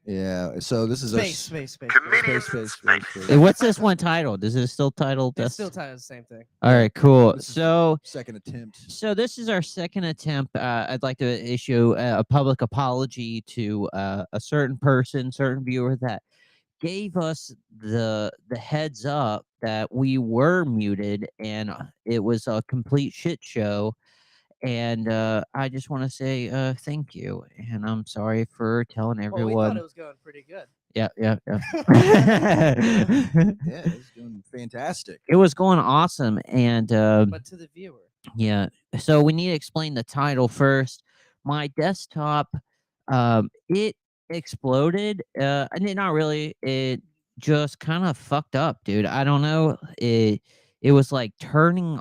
Yeah. So this is Space. What's this one titled? Is it still titled? It's still titled the same thing. All right, cool. This is So second attempt. So this is our second attempt. I'd like to issue a public apology to a certain person, certain viewer that gave us the heads up that we were muted and it was a complete shit show. And I just want to say thank you, and I'm sorry for telling Well, we thought everyone. it was going pretty good. Yeah. Yeah, it's doing fantastic. It was going awesome, and But to the viewer, yeah. So we need to explain the title first. My desktop, it exploded. And not really. It just kind of fucked up, dude. I don't know. It was like turning.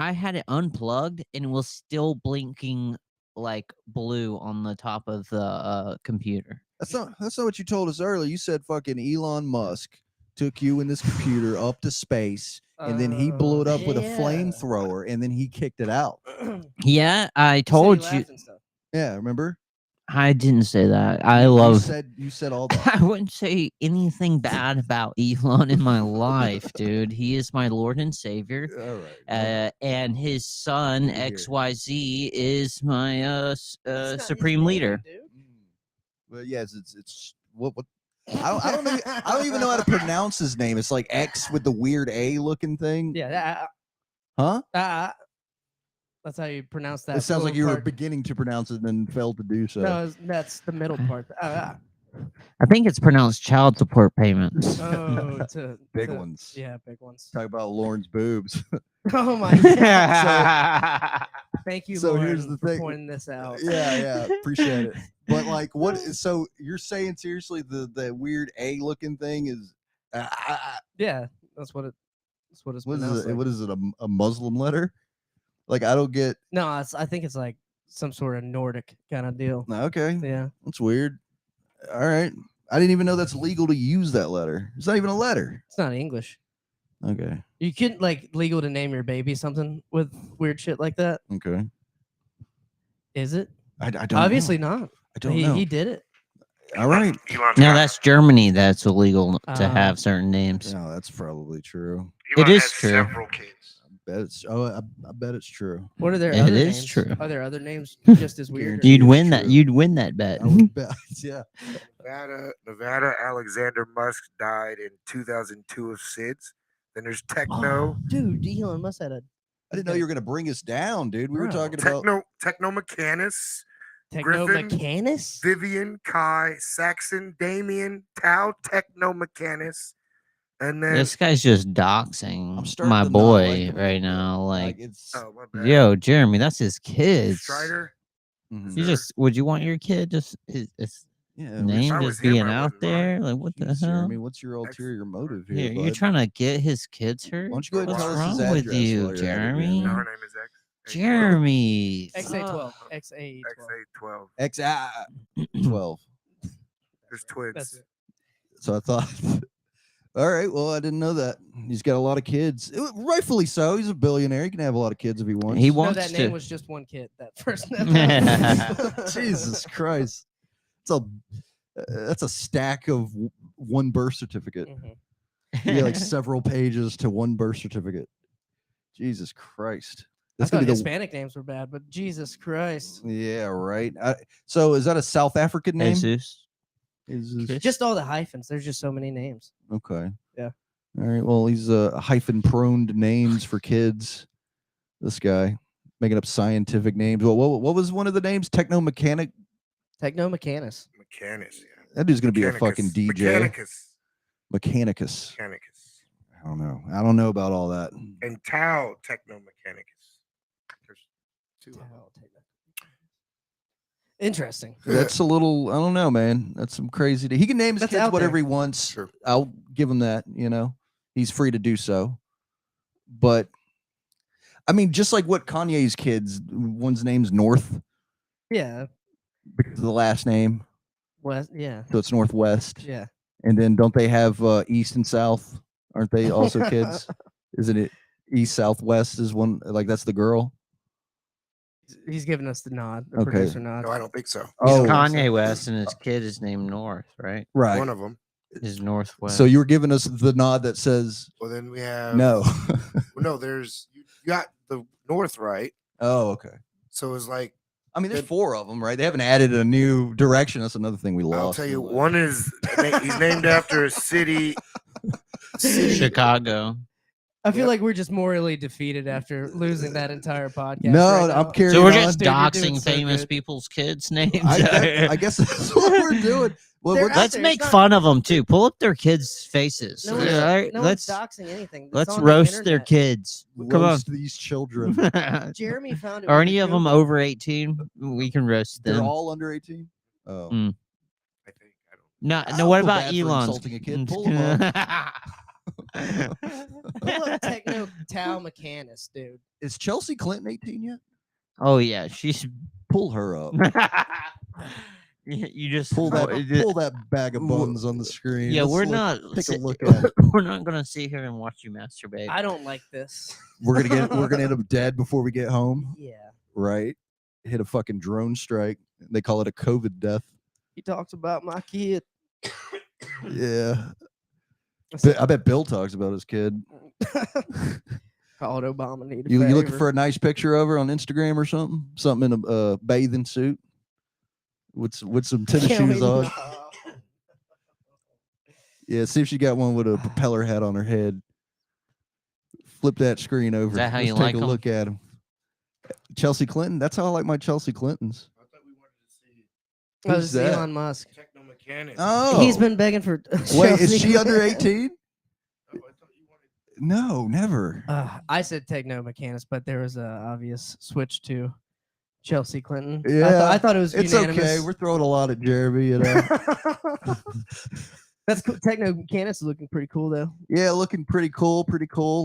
I had it unplugged and it was still blinking like blue on the top of the computer. That's not what you told us earlier. You said fucking Elon Musk took you and this computer up to space, and then he blew it up with a yeah. flamethrower, and then he kicked it out. Yeah, I He told you. laughed and stuff. Yeah, remember? I didn't say that. I You love. said all that. I wouldn't say anything bad about Elon in my life, dude. He is my Lord and Savior. All right. And his son Good to hear. XYZ is my That's not his supreme name, leader. dude. Well, yes, it's what I don't even know how to pronounce his name. It's like X with the weird A looking thing. Yeah, Huh? that's how you pronounce that. It sounds like you were part. beginning to pronounce it and then failed to do so. No, that's the middle part. I think it's pronounced child support payments. Oh, Big ones. Yeah, big ones. Talk about Lauren's boobs. Oh my god! Thank you, so Lauren, here's the for thing. pointing this out. Yeah, appreciate it. But like, what? So you're saying seriously the weird A looking thing is? Yeah, that's what it's What is pronounced it? like. What is it? A Muslim letter? Like I don't get. No, I think it's like some sort of Nordic kind of deal. Okay, Yeah. that's weird. All right, I didn't even know that's legal to use that letter. It's not even a letter. It's not English. Okay. You couldn't like legal to name your baby something with weird shit like that. Okay. Is it? I don't. Obviously know. not. I don't know. He did it. All right. No, that's Germany. That's illegal to Oh. have certain names. No, that's probably true. It is has true. Several kids. I bet it's. Oh, I bet it's true. What are their It other is names? true. Are there other names just as weird? Guaranteed. You'd It's win that. true. You'd win that bet. I would bet. Yeah. Nevada Alexander Musk died in 2002 of SIDS. Then there's Techno. Dude, Elon must have a I didn't know you were gonna bring us down, dude. We were Bro. talking about. Techno Mechanus, Techno Griffin. Mechanus. Vivian, Kai, Saxon, Damien, Tau, Techno Mechanus, and then This guy's just I'm doxing starting my to not boy like him a right little now. bit. Like, it's. oh my bad. yo, Jeremy, that's his kids. Strider. Mhm. You just would you want your kid just his Yeah. name I was just him, being I out wouldn't mind. there? Like, what the Jeez, hell? Jeremy, what's your ulterior motive here? Here, you're bud? trying to get his kids hurt. Why don't you go ahead and What's tell us wrong his with address you, while you're at it, Jeremy? No, her name is X. Jeremy. XA12. XA12. XA12. X 12. There's twins. That's it. So I thought. All right. Well, I didn't know that. He's got a lot of kids. Rightfully so. He's a billionaire. He can have a lot of kids if he wants. He No, wants that to. name was just one kid. That first name. Jesus Christ. That's a stack of one birth certificate. Mhm. You get like several pages to one birth certificate. Jesus Christ. I That's thought gonna be Hispanic names were bad, but Jesus Christ. Yeah, right. So is that a South African name? Jesus. Just all the hyphens. There's just so many names. Okay. Yeah. All right. Well, he's hyphen prone to names for kids. This guy making up scientific names. Well, what was one of the names? Techno Mechanic. Techno Mechanus. Mechanus, yeah. That dude's gonna be a fucking DJ. Mechanicus. Mechanicus. Mechanicus. I don't know. I don't know about all that. And Tau Techno Mechanicus. There's two of them. Interesting. That's a little. I don't know, man. That's some crazy. He can name his That's kids out whatever there. he wants. Sure. I'll give him that. You know, he's free to do so. But I mean, just like what Kanye's kids, one's name's North Yeah. because of the last name, West. Yeah. so it's Northwest. Yeah. And then don't they have East and South? Aren't they also kids? Isn't it East Southwest is one? Like that's the girl. He's giving us the nod. The Okay. producer nod. No, I don't think so. He's Oh, Kanye West, and his kid is named North, right? right. One of them. Is Northwest. So you were giving us the nod that says Well, then we have no. No, there's you got the North right. Oh, okay. So it's like I mean, there's 4 of them, right? They haven't added a new direction. That's another thing we lost. I'll tell you, in the- one is he's named after a city. Chicago. I feel Yep. like we're just morally defeated after losing that entire podcast. No, right I'm now. carrying So we're on. just Dude, you're doing doxing so famous good. people's kids' names. I guess that's what we're doing. Well, They're we're out Let's there, make it's not- fun of them too. Pull up their kids' faces. No all one's, right? no Let's one's doxing anything. It's let's on the roast their internet. kids. Come on. roast these children. Jeremy found it. Are with any the of them Google. over 18? We can roast They're them. all under 18. Oh, Mm. I think I don't. No, I no. don't What feel about bad for Elon's? insulting a kid. Pull 'em Pull up Techno Tao Mechanist, dude. is Chelsea Clinton 18 yet? Oh yeah, she's. Pull her up. You just Pull that. oh, it- Pull that bag of buns on the screen. Yeah, Let's we're look- not. Take a sit- look at it. We're not gonna sit here and watch you masturbate. I don't like this. We're gonna end up dead before we get home, Yeah. right? Hit a fucking drone strike. They call it a COVID death. He talks about my kid. Yeah, I I bet Bill talks about his kid. Called Obama need a You looking favor. for a nice picture of her on Instagram or something? Something in a bathing suit with some tennis Can we shoes on. not? Yeah, see if she got one with a propeller hat on her head. Flip that screen over. that how Let's you take like a 'em? look at him. Chelsea Clinton. That's how I like my Chelsea Clintons. I thought we wanted to see Oh, Who's this is that? Elon Musk. Techno Mechanic. Oh, He's been begging for. Wait, is Chelsea she under Clinton. 18? Oh, I thought you wanted. No, never. I said Techno Mechanist, but there was a obvious switch to Chelsea Clinton. Yeah, I thought it was It's unanimous. okay. We're throwing a lot at Jeremy, you know. That's cool. Techno Mechanist is looking pretty cool though. Yeah, looking pretty cool,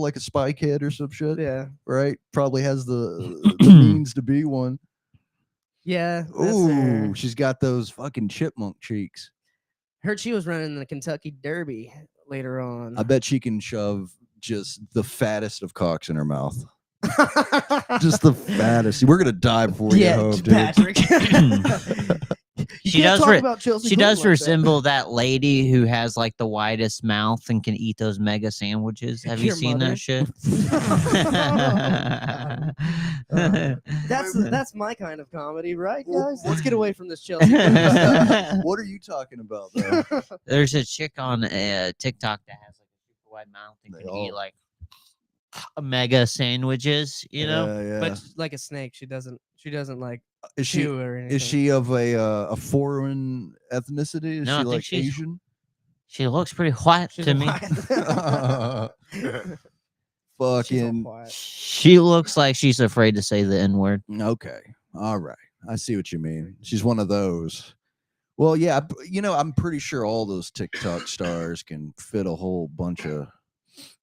like a spy kid or some shit. Yeah, Right? Probably has the means to be one. yeah. That's Ooh, her. she's got those fucking chipmunk cheeks. Heard she was running the Kentucky Derby later on. I bet she can shove just the fattest of cocks in her mouth. Just the fattest. We're gonna die before we get yeah, home, dude. Patrick. You She can't does talk re- about Chelsea She Clinton does like that. resemble that lady who has like the widest mouth and can eat those mega sandwiches. Have you Your seen mother? that shit? That's my kind of comedy, right, Well, guys? Let's get away from this Chelsea. Clinton What are you talking about, though? stuff. There's a chick on TikTok that has like a super wide mouth and They can all- eat like mega sandwiches. You know, Yeah. But like a snake, she doesn't like is she chew or anything. is she of a foreign ethnicity? Is No, I she think like she's- Asian? she looks pretty white She's to a me. white- She's all Fucking quiet. She looks like she's afraid to say the N word. okay. All right. I see what you mean. She's one of those. Well, yeah, I'm pretty sure all those TikTok stars can fit a whole bunch of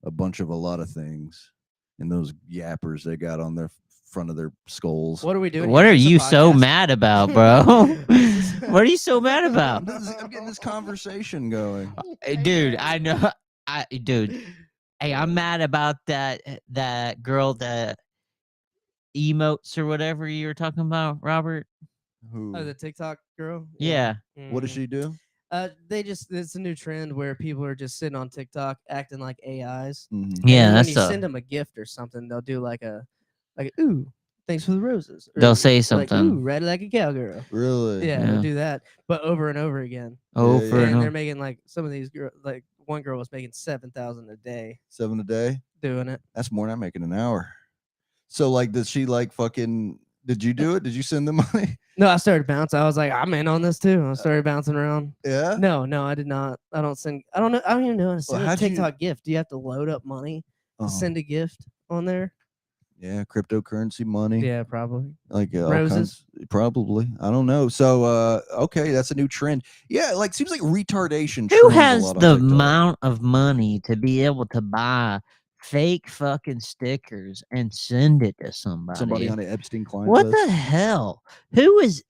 a lot of things in those yappers they got on their front of their skulls. What are we doing? What here? are Is this a you so podcast? mad about, bro? What are you so mad about? I'm getting this conversation going. Dude, I know. Dude, hey, I'm mad about that girl, the emotes or whatever you were talking about, Robert. Who? Oh, the TikTok girl. Yeah. What does Mhm. she do? It's a new trend where people are just sitting on TikTok acting like AIs. Mhm. Yeah, And that's when you a, send them a gift or something, they'll do like ooh, thanks for the roses. Or They'll say like, something. ooh, red like a cowgirl. Really? Yeah, Yeah. they'll do that, but over and over again. over yeah. and And over. they're making like some of these girls, like one girl was making 7,000 a day 7 a day. doing it. That's more than I'm making an hour. So like, does she like fucking? Did you do it? Did you send the money? No, I started bouncing. I was like, I'm in on this too. I started bouncing around. Yeah. No, I did not. I don't know. I don't even know how to send a how'd you- TikTok gift. Do you have to load up money to Uh-huh. send a gift on there? Yeah, cryptocurrency money. Yeah, probably. Like all Roses? kinds- probably. I don't know. So okay, that's a new trend. Yeah, like seems like retardation. Who trends a has lot on the TikTok. amount of money to be able to buy fake fucking stickers and send it to somebody? Somebody on an Epstein client What list? the hell? Who is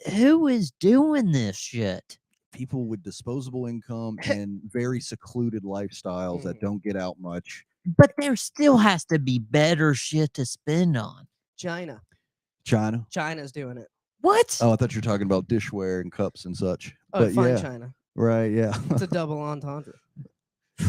doing this shit? People with disposable income and very secluded lifestyles that Mm. don't get out much. But there still has to be better shit to spend on. China. China. China's doing it. What? Oh, I thought you were talking about dishware and cups and such. Oh, But fine, yeah, China. right, yeah. It's a double entendre.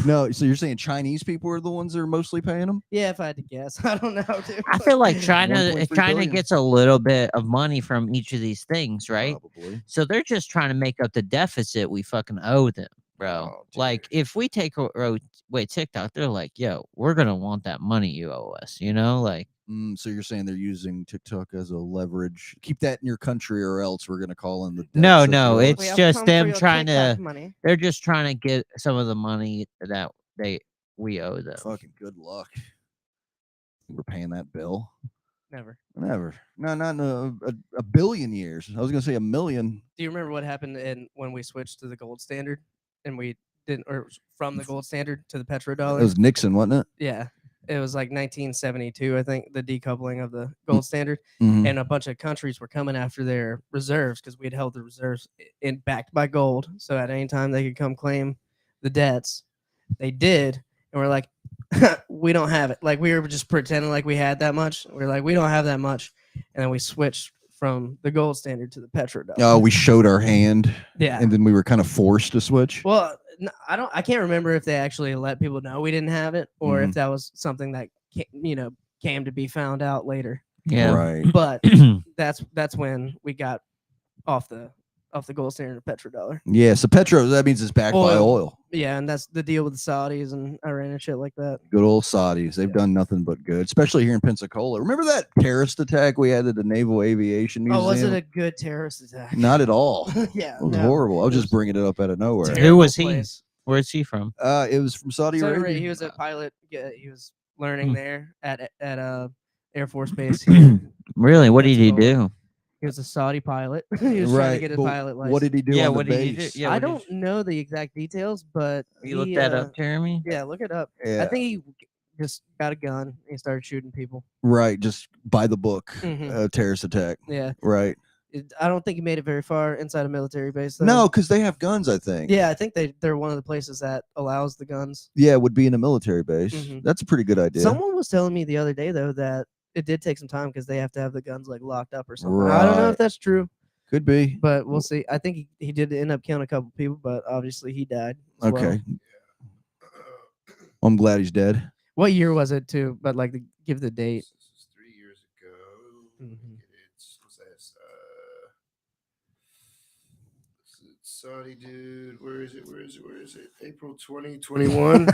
No, so you're saying Chinese people are the ones that are mostly paying them? Yeah, if I had to guess, I don't know, dude. I feel like China 1.3 billion. gets a little bit of money from each of these things, right? Probably. So they're just trying to make up the deficit we fucking owe them, bro. Oh, Like dear. if we take away TikTok, they're like, "Yo, we're gonna want that money you owe us," you know? Like, So you're saying they're using TikTok as a leverage? Keep that in your country, or else we're gonna call in the. No, debts as no, well. it's We have just come for them your trying TikTok to. money. They're just trying to get some of the money that we owe them. fucking good luck. We're paying that bill. Never. Never. No, not in a billion years. I was gonna say a million. Do you remember what happened when we switched to the gold standard and we didn't, or from the gold standard to the petrodollar? It was Nixon, wasn't it? Yeah, it was like 1972, I think, the decoupling of the gold standard, Mhm. and a bunch of countries were coming after their reserves because we had held the reserves in backed by gold. So at any time they could come claim the debts. They did, and we're like, we don't have it. Like we were just pretending like we had that much. We're like, we don't have that much, and then we switched from the gold standard to the petrodollar. Oh, we showed our hand, yeah. and then we were kind of forced to switch. Well, I can't remember if they actually let people know we didn't have it, or Mhm. if that was something that came to be found out later. Yeah. Right. But that's when we got off the gold standard of petrodollar. Yeah. So petro, that means it's backed by Oil. oil. Yeah, and that's the deal with the Saudis and Iran and shit like that. Good old Saudis. They've Yeah. done nothing but good, especially here in Pensacola. Remember that terrorist attack we had at the Naval Aviation Museum? Oh, was it a good terrorist attack? Not at all. Yeah, It was no. horrible. I was It just was bringing it up out of nowhere. Who Terrible was he? place. Where's he from? It was from Saudi So Arabia. he was a pilot. Yeah, he was learning Hmm. there at Air Force Base. He Really? What did he Pensacola. do? was a Saudi pilot. He was trying to get his but pilot license. what did he do Yeah, on what the did he do? base? Yeah, I what did don't know the exact details, but You looked he, that up, Jeremy? Yeah, look it up. Yeah, I think he just got a gun and he started shooting people. right. Just by the book. Mhm. Terrorist attack. Yeah, Right. I don't think he made it very far inside a military base. Though. No, because they have guns, I think. Yeah, I think they're one of the places that allows the guns. Yeah, it would be in a military base. Mhm. That's a pretty good idea. Someone was telling me the other day though that it did take some time because they have to have the guns like locked up or something. I don't know Right. if that's true, Could be. but we'll see. I think he did end up killing a couple people, but obviously he died. as well. Okay. I'm glad he's dead. What year was it too? But like give the date. This is 3 years ago. Mhm. What's that? Saudi dude. Where is it? April 2021.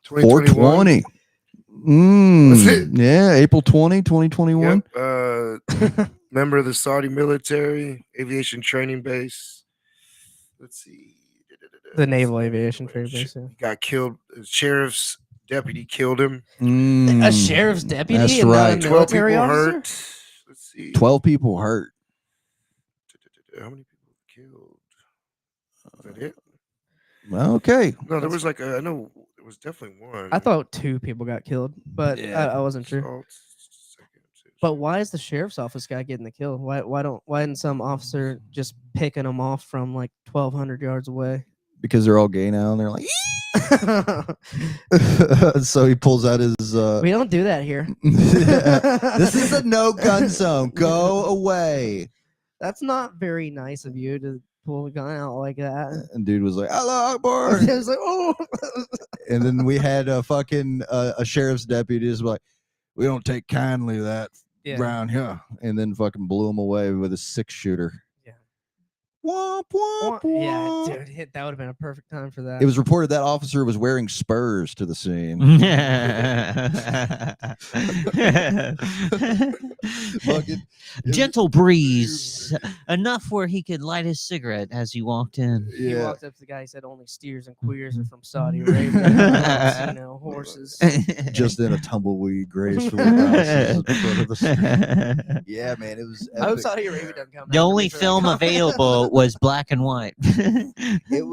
420. Was it? Yeah, April 20, 2021. Yep. Member of the Saudi military aviation training base. Let's see. The Naval Aviation Training Base. Yeah. He got killed. The sheriff's deputy killed him. A sheriff's deputy That's and not a right. 12 military people officer? hurt. Let's see. 12 people hurt. How many people killed? Is that it? Well, okay. No, there was like I know there was definitely one. I thought 2 people got killed, but Yeah. I wasn't sure. Assault, But why is the sheriff's office guy getting the kill? Why isn't some officer just picking them off from like 1,200 yards away? Because they're all gay now and they're like, so he pulls out his. We don't do that here. This is a no gun zone. Go away. That's not very nice of you to pull a gun out like that. And dude was like, Allah Akbar. It was like, oh. And then we had a fucking a sheriff's deputy just like, we don't take kindly to that Yeah. around here. And then fucking blew him away with a 6-shooter. Yeah. Womp, womp, Yeah, womp. dude, that would have been a perfect time for that. It was reported that officer was wearing spurs to the scene. Fucking- Gentle breeze, enough where he could light his cigarette as he walked in. He yeah. walked up to the guy. He said, "Only steers and queers are from Saudi Arabia. You know, horses." Just in a tumbleweed gracefully bounces in front of the. Yeah, man, it was. I hope epic. Saudi Arabia doesn't come. The after only me for that film comment. available was black and white. It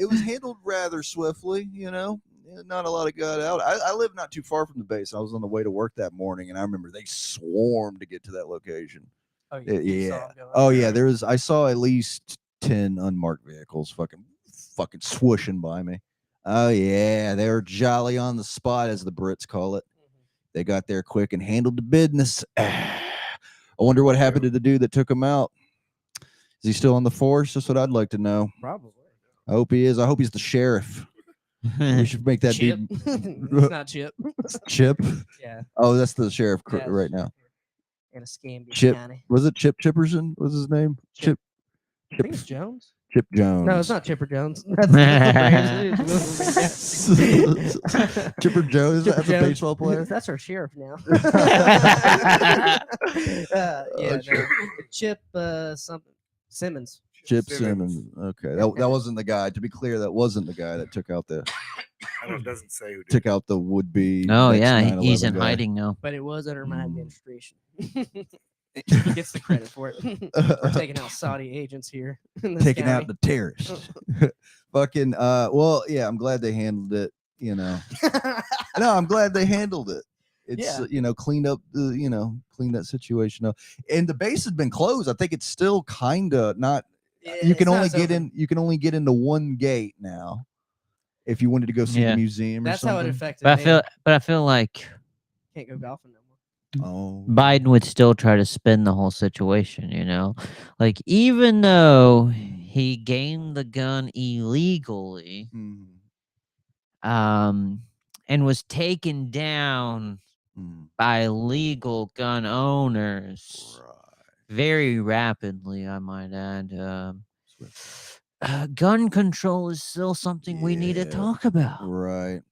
was handled rather swiftly, you know. Not a lot of got out. I live not too far from the base. I was on the way to work that morning, and I remember they swarmed to get to that location. Oh, Yeah, you saw yeah. him go Oh up yeah, there. there was. I saw at least 10 unmarked vehicles fucking swooshing by me. Oh yeah, they were jolly on the spot, as the Brits call it. They got there quick and handled the business. I wonder what happened to the dude that him out. Is he still on the force? That's what I'd like to know. Probably. I hope he is. I hope he's the sheriff. We should make that Chip. dude It's not Chip. Chip. Yeah. Oh, that's the sheriff Yeah, it's right Chip now. In Escambia Chip. County. Was it Chip Chipperson? Was his name? Chip. I Chip think it's Jones. Chip Jones. No, it's not Chipper Jones. That's the Braves. Chipper Jones. Chipper That's a Jones. baseball player. That's our sheriff now. Oh, No, Chip something Simmons. Chip Simmons. Okay, that wasn't the guy. To be clear, that wasn't the guy that took out the It doesn't say who did. took out the would be. Oh yeah, he's in hiding now. But it was under my Mm. administration. He gets the credit for it. We're taking out Saudi agents here. In this Taking out county. the terrorists. Fucking. Well, yeah. I'm glad they handled it. You know. No, I'm glad they handled it. It's Yeah. Cleaned up the cleaned that situation up. And the base had been closed. I think it's still kind of not. You can only get in. You can only get into one gate now. If you wanted to go see Yeah. the museum, That's or how it something. affected But me. I feel like Can't go golfing no more. Oh, Biden would still try to spin the whole situation, like even though he gained the gun illegally, mm, and was taken down by legal gun owners right. very rapidly, I might add. Gun control is still something we need to Yeah. talk about. Right.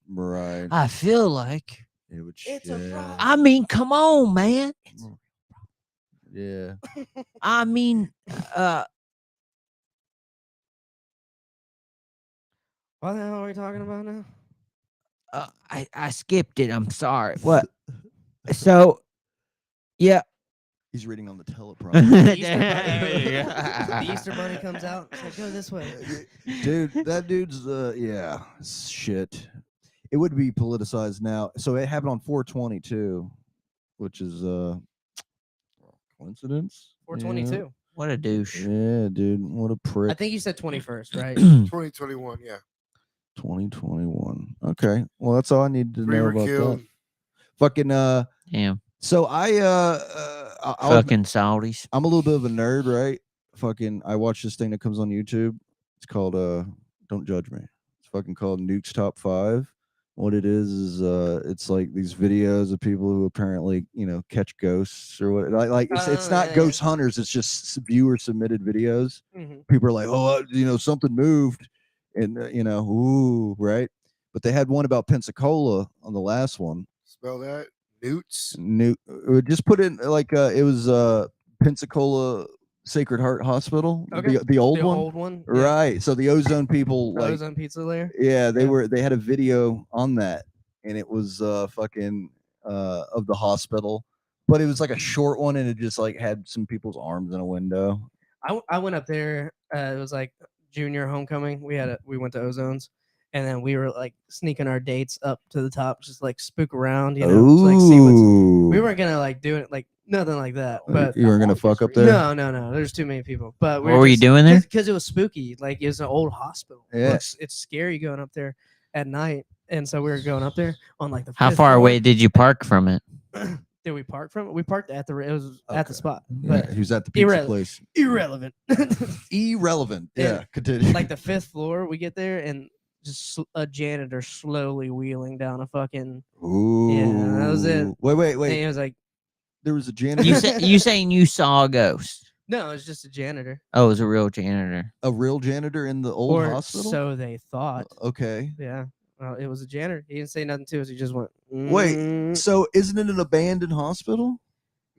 I feel like, It would. It's a problem. I mean, come on, man. Yeah. I mean, What the hell are we talking about now? I skipped it. I'm sorry. What? So, yeah. He's reading on the teleprompter. The Easter Bunny comes out. It's like, go this way. Dude, that dude's yeah, shit. It would be politicized now. So it happened on 420 too, which is coincidence. 422. What a douche. Yeah, dude, what a prick. I think you said 21st, right? 2021, yeah. 2021. Okay, well that's all I need to 3 know were about killed. that. Fucking Damn. So I'll admit, Fucking Saudis. I'm a little bit of a nerd, right? Fucking, I watch this thing that comes on YouTube. It's called Don't Judge Me. It's fucking called Nuke's Top 5. What it is it's like these videos of people who apparently catch ghosts or what. Like it's not yeah. ghost hunters. It's just viewer submitted videos. Mhm. People are like, oh, something moved, and ooh, right. But they had one about Pensacola on the last one. Spell that. Newts. Just put in like it was Pensacola Sacred Heart Hospital, Okay. the old The one, old one. Yeah. right? So the ozone people, like, Ozone pizza layer. yeah, they Yeah. had a video on that, and it was fucking of the hospital, but it was like a short one, and it just like had some people's arms in a window. I went up there. It was like junior homecoming. We went to Ozone's, and then we were like sneaking our dates up to the top, just like spook around, just, like see what's. We weren't gonna like do it like nothing like that. But you weren't gonna fuck up there. No. There's too many people. But What were you doing there? Because it was spooky. Like it was an old hospital. Yeah. It's scary going up there at night, and so we were going up there on like the. How 5th far floor. away did you park from it? Did we park from it? We parked at the. It was at the Okay. spot. Yeah, But he was at the pizza irrelevant. place. irrelevant. Irrelevant. Yeah, Yeah. continue. Like the 5th floor, we get there and just a janitor slowly wheeling down a fucking. Ooh. Yeah, that was it. Wait. And he was like, There was a janitor. You saying you saw a ghost? "No, it's just a janitor." Oh, it was a real janitor. a real janitor in the old Or hospital. so they thought. Okay. Yeah. Well, it was a janitor. He didn't say nothing to us. He just went. Wait, "Mm." So isn't it an abandoned hospital?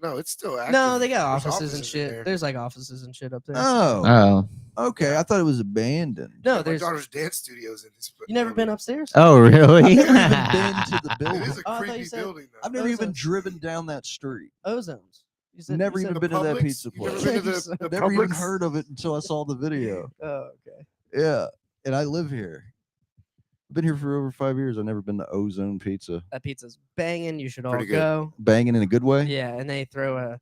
No, it's still active. No, they got There's offices and in shit. there. There's like offices and shit up there. Oh, Oh. okay. I thought it was abandoned. No, My there's. daughter's dance studio's in this. You never been building. upstairs? Oh, really? I've never even been to the It building. is a Oh, I thought creepy you said- building. Though. I've never even Ozone's- driven down that street. Ozone's. You said, Never you even said been to that Publix? pizza You've never place. been to Yes. the Never even Publix? heard of it until I saw the video. Oh, okay. Yeah, and I live here. I've been here for over 5 years. I've never been to Ozone Pizza. That pizza's banging. You should all Pretty good. go. Banging in a good way. Yeah, and they throw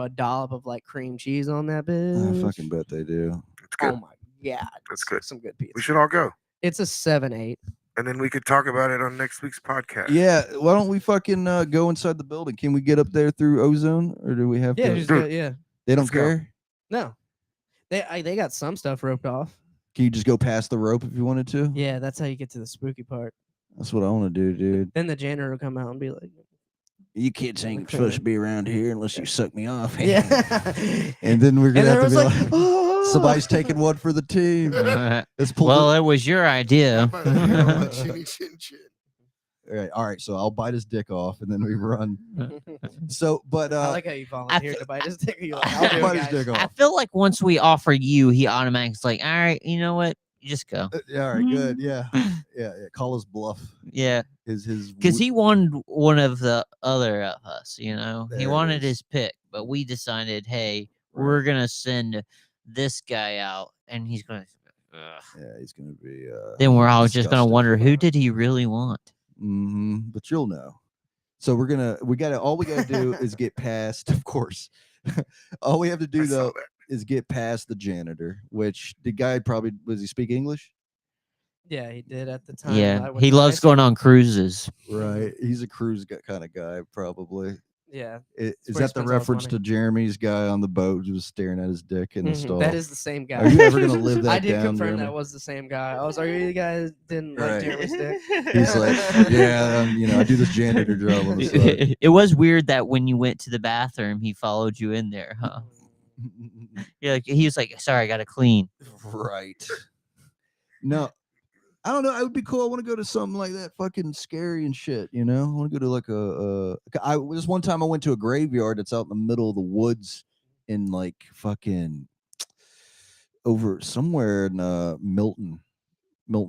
a dollop of like cream cheese on that bitch. I fucking bet they do. It's good. Oh my god, That's good. Some good pizza. We should all go. It's a 7-8. And then we could talk about it on next week's podcast. Yeah, why don't we fucking go inside the building? Can we get up there through ozone, or do we have Yeah, to? just Dude. go, yeah. They don't let's go. care. No, they got some stuff roped off. Can you just go past the rope if you wanted to? Yeah, that's how you get to the spooky part. That's what I want to do, dude. Then the janitor will come out and be like, You kids ain't Okay. supposed to be around here unless you suck me off. yeah. And then we're And gonna then have to be everyone's like, "Oh." somebody's taking one for the team. Let's pull. Well, it was your idea. Chinny chin chin. All right. So I'll bite his dick off, and then we run. So, but I like how you volunteered fe- to bite his dick. You're like, I'll do bite it, his guys. dick I off. feel like once we offer you, he automatically like, all right, you know what? You just go. Yeah, all right, good. Yeah, yeah. Call his bluff. Yeah, His because he wanted one of the other of us. You know, There he it wanted is. his pick, but we decided, hey, we're gonna send this guy out, and he's gonna. Ugh. Yeah, he's gonna be. Then we're all just gonna disgusting. wonder who did he really want. But you'll know. So all we gotta do is get past, of course. All we have to I do saw though that. is get past the janitor, which the guy probably was he speak English? Yeah, he did at the time. Yeah, I went he to high loves school. going on cruises. Right. He's a cruise kind of guy, probably. Yeah, Is where he that the spends all his reference money. to Jeremy's guy on the boat who was staring at his dick in the stall? that is the same guy. Are you ever gonna live that I did down, confirm Jeremy? that was the same guy. I was like, "Are you the guy that didn't like Right. Jeremy's dick?" He's like, yeah, I do this janitor job on the side. It was weird that when you went to the bathroom, he followed you in there, huh? Yeah, like, he was like, "Sorry, I got to clean." Right. No, I don't know. It would be cool. I want to go to something like that, fucking scary and shit. You know, I want to go to like this one time I went to a graveyard that's out in the middle of the woods in like fucking over somewhere in Milton,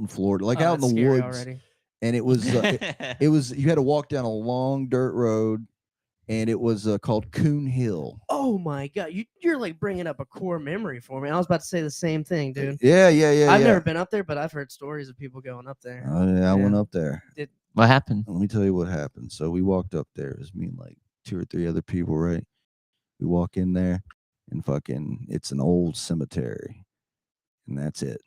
Florida, like Oh, out in that's the scary woods. already. And it was it was you had to walk down a long dirt road, and it was called Coon Hill. Oh my god, you're like bringing up a core memory for me. I was about to say the same thing, dude. Yeah. I've never been up there, but I've heard stories of people going up there. I went up there. What happened? Let me tell you what happened. So we walked up there. It was me and like 2 or 3 other people, right? We walk in there, and fucking, it's an old cemetery, and that's it.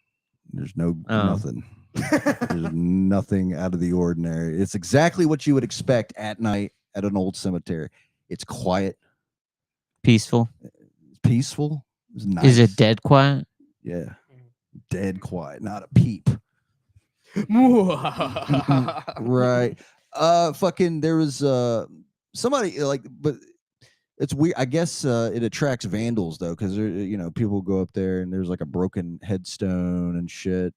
There's nothing. There's nothing out of the ordinary. It's exactly what you would expect at night at an old cemetery. It's quiet, Peaceful. peaceful. It's nice. Is it dead quiet? Yeah, dead quiet, not a peep. Right. Fucking, there was somebody like, but it's weird. I guess it attracts vandals though, because people go up there and there's like a broken headstone and shit.